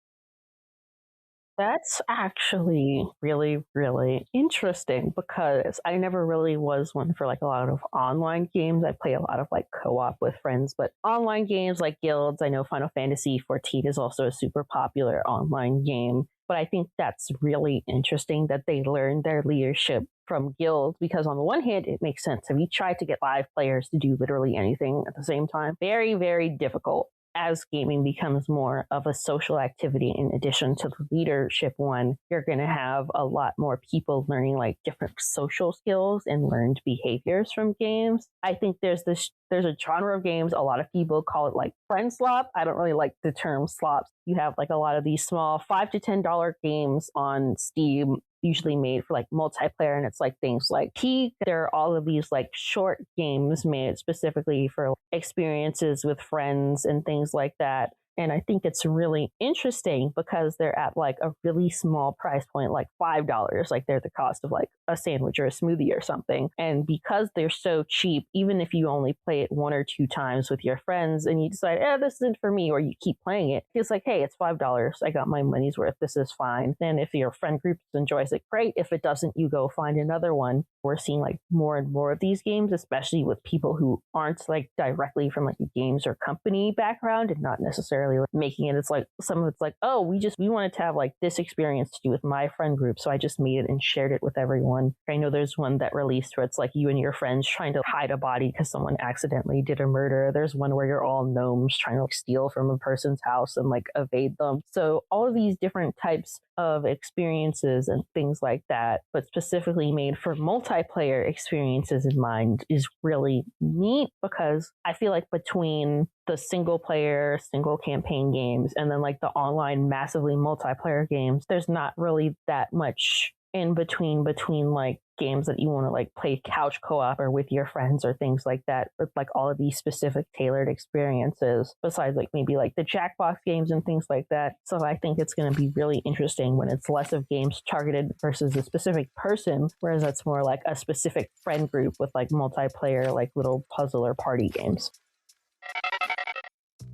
That's actually really, really interesting because I never really was one for like a lot of online games. I play a lot of like co-op with friends, but online games like guilds, I know Final Fantasy 14 is also a super popular online game. But I think that's really interesting that they learned their leadership from guilds because on the one hand, it makes sense. If you try to get live players to do literally anything at the same time, very, very difficult. As gaming becomes more of a social activity in addition to the leadership one, you're going to have a lot more people learning like different social skills and learned behaviors from games. I think there's a genre of games, a lot of people call it like friend slop. I don't really like the term slops. You have like a lot of these small $5 to $10 games on Steam, usually made for like multiplayer, and it's like things like Peak. There are all of these like short games made specifically for experiences with friends and things like that. And I think it's really interesting because they're at like a really small price point, like $5. Like they're the cost of like a sandwich or a smoothie or something. And because they're so cheap, even if you only play it 1 or 2 times with your friends and you decide, this isn't for me, or you keep playing it, it's like, hey, it's $5. I got my money's worth. This is fine. And if your friend group enjoys it, great. If it doesn't, you go find another one. We're seeing like more and more of these games, especially with people who aren't like directly from like a games or company background and not necessarily necessarily like making it. It's like some of it's like, oh, we wanted to have like this experience to do with my friend group, so I just made it and shared it with everyone. I know there's one that released where it's like you and your friends trying to hide a body because someone accidentally did a murder. There's one where you're all gnomes trying to like, steal from a person's house and like evade them. So all of these different types of experiences and things like that, but specifically made for multiplayer experiences in mind, is really neat, because I feel like between the single player, single campaign games and then like the online massively multiplayer games, there's not really that much in between like games that you want to like play couch co-op or with your friends or things like that, with like all of these specific tailored experiences besides like maybe like the Jackbox games and things like that. So I think it's going to be really interesting when it's less of games targeted versus a specific person, whereas that's more like a specific friend group with like multiplayer like little puzzle or party games.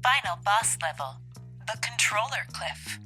Final boss level, the controller cliff.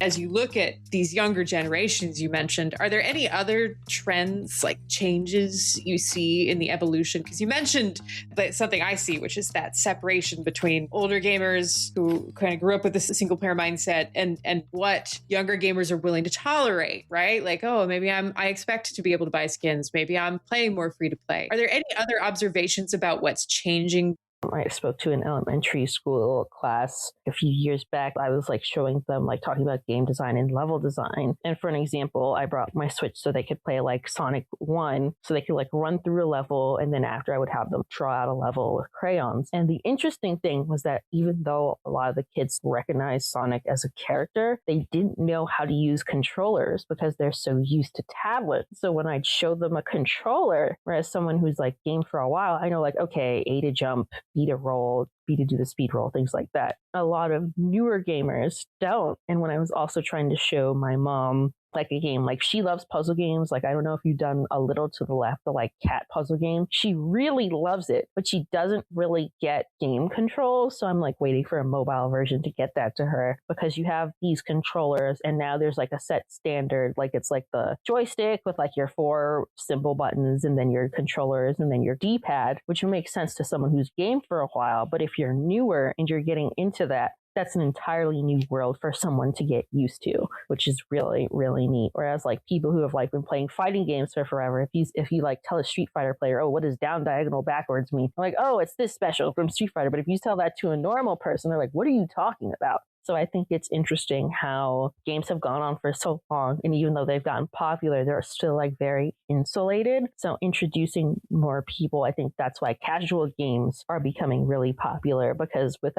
As you look at these younger generations you mentioned, are there any other trends, like changes you see in the evolution? Because you mentioned that something I see, which is that separation between older gamers who kind of grew up with this single player mindset and what younger gamers are willing to tolerate, right? Like, oh, maybe I expect to be able to buy skins. Maybe I'm playing more free to play. Are there any other observations about what's changing? I spoke to an elementary school class a few years back. I was like showing them like talking about game design and level design. And for an example, I brought my Switch so they could play like Sonic 1, so they could like run through a level. And then after I would have them draw out a level with crayons. And the interesting thing was that even though a lot of the kids recognized Sonic as a character, they didn't know how to use controllers because they're so used to tablets. So when I'd show them a controller, whereas someone who's like gamed for a while, I know like, okay, A to jump, B to roll, B to do the speed roll, things like that. A lot of newer gamers don't. And when I was also trying to show my mom like a game, like she loves puzzle games. Like, I don't know if you've done A Little to the Left, the like cat puzzle game. She really loves it, but she doesn't really get game controls. So I'm like waiting for a mobile version to get that to her, because you have these controllers and now there's like a set standard, like it's like the joystick with like your 4 symbol buttons and then your controllers and then your D-pad, which makes sense to someone who's gamed for a while. But if you're newer and you're getting into that, that's an entirely new world for someone to get used to, which is really, really neat. Whereas like people who have like been playing fighting games for forever, if you like tell a Street Fighter player, oh, what does down diagonal backwards mean? I'm like, oh, it's this special from Street Fighter. But if you tell that to a normal person, they're like, what are you talking about? So I think it's interesting how games have gone on for so long, and even though they've gotten popular, they're still like very insulated. So introducing more people, I think that's why casual games are becoming really popular, because with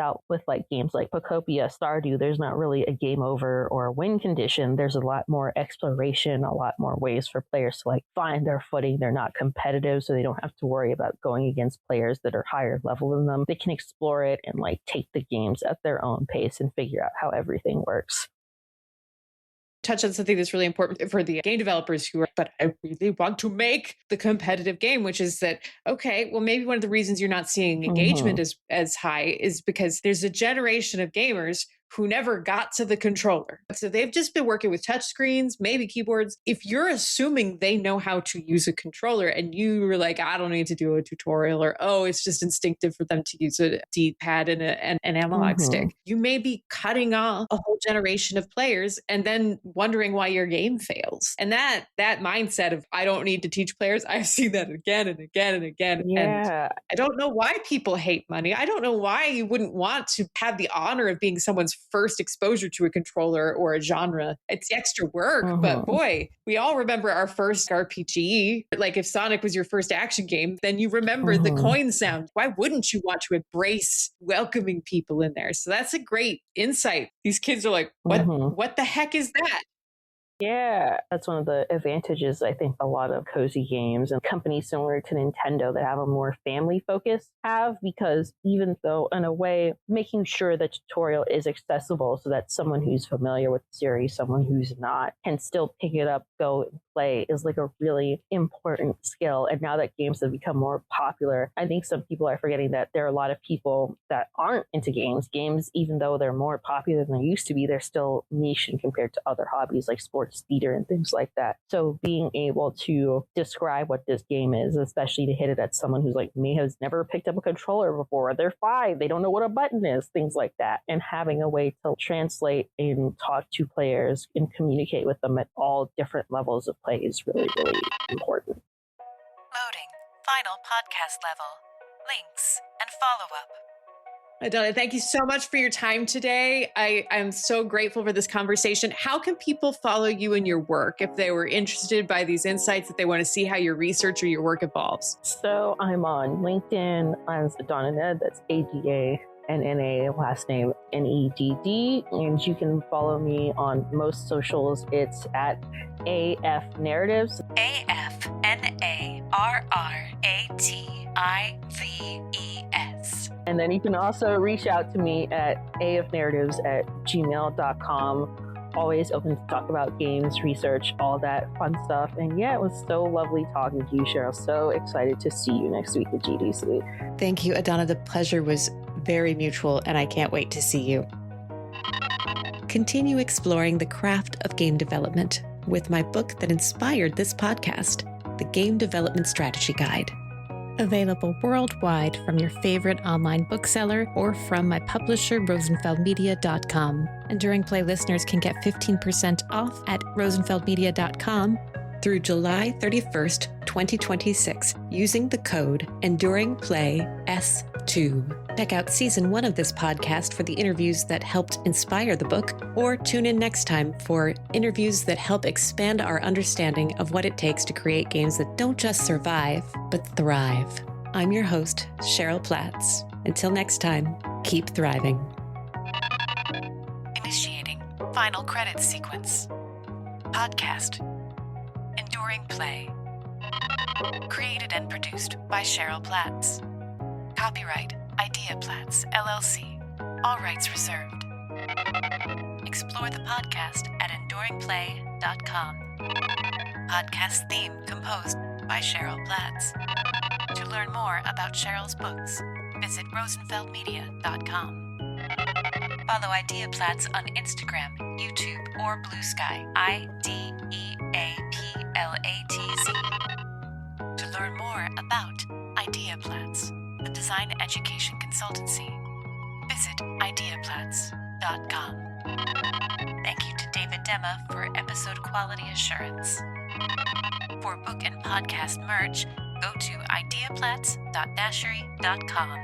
like games like Pocopia, Stardew, there's not really a game over or a win condition. There's a lot more exploration, a lot more ways for players to like find their footing. They're not competitive, so they don't have to worry about going against players that are higher level than them. They can explore it and like take the games at their own pace and figure out how everything works. Touch on something that's really important for the game developers who are, but I really want to make the competitive game, which is that, okay, well, maybe one of the reasons you're not seeing engagement as high is because there's a generation of gamers who never got to the controller. So they've just been working with touch screens, maybe keyboards. If you're assuming they know how to use a controller and you were like, I don't need to do a tutorial, or, oh, it's just instinctive for them to use a D-pad and an analog stick, you may be cutting off a whole generation of players and then wondering why your game fails. And that mindset of, I don't need to teach players, I've seen that again and again and again. Yeah. And I don't know why people hate money. I don't know why you wouldn't want to have the honor of being someone's first exposure to a controller or a genre. It's extra work, but boy, we all remember our first RPG. Like if Sonic was your first action game, then you remember the coin sound. Why wouldn't you want to embrace welcoming people in there? So that's a great insight. These kids are like, what the heck is that? Yeah, that's one of the advantages I think a lot of cozy games and companies similar to Nintendo that have a more family focus have, because even though in a way making sure the tutorial is accessible so that someone who's familiar with the series, someone who's not, can still pick it up, go play is like a really important skill. And now that games have become more popular, I think some people are forgetting that there are a lot of people that aren't into games. Games, even though they're more popular than they used to be, they're still niche and compared to other hobbies like sports theater and things like that. So being able to describe what this game is, especially to hit it at someone who's like me, has never picked up a controller before, they're 5, they don't know what a button is, things like that, and having a way to translate and talk to players and communicate with them at all different levels of play is really, really important. Loading. Final podcast level. Links and follow-up. Adanna, thank you so much for your time today. I'm so grateful for this conversation. How can people follow you in your work if they were interested by these insights, if they want to see how your research or your work evolves? So I'm on LinkedIn as Adanna Nedd, that's ADANNA, last name NEDD, and you can follow me on most socials. It's at AF Narratives. AFNARRATIVES. And then you can also reach out to me at afnarratives@gmail.com. Always open to talk about games, research, all that fun stuff. And yeah, it was so lovely talking to you, Cheryl. So excited to see you next week at GDC. Thank you, Adanna. The pleasure was very mutual, and I can't wait to see you. Continue exploring the craft of game development with my book that inspired this podcast, The Game Development Strategy Guide. Available worldwide from your favorite online bookseller or from my publisher, rosenfeldmedia.com. Enduring Play listeners can get 15% off at rosenfeldmedia.com through July 31st, 2026, using the code EnduringPlayS2. Check out season 1 of this podcast for the interviews that helped inspire the book, or tune in next time for interviews that help expand our understanding of what it takes to create games that don't just survive, but thrive. I'm your host, Cheryl Platts. Until next time, keep thriving. Initiating final credits sequence. Podcast. Enduring Play. Created and produced by Cheryl Platts. Copyright Idea Platts, LLC. All rights reserved. Explore the podcast at enduringplay.com. Podcast theme composed by Cheryl Platts. To learn more about Cheryl's books, visit rosenfeldmedia.com. Follow Idea Platts on Instagram, YouTube, or Blue Sky, IDEAPLATZ. To learn more about Idea Platts, the design education consultancy, visit ideaplatts.com. Thank you to David Demma for episode quality assurance. For book and podcast merch, go to ideaplatts.dashery.com.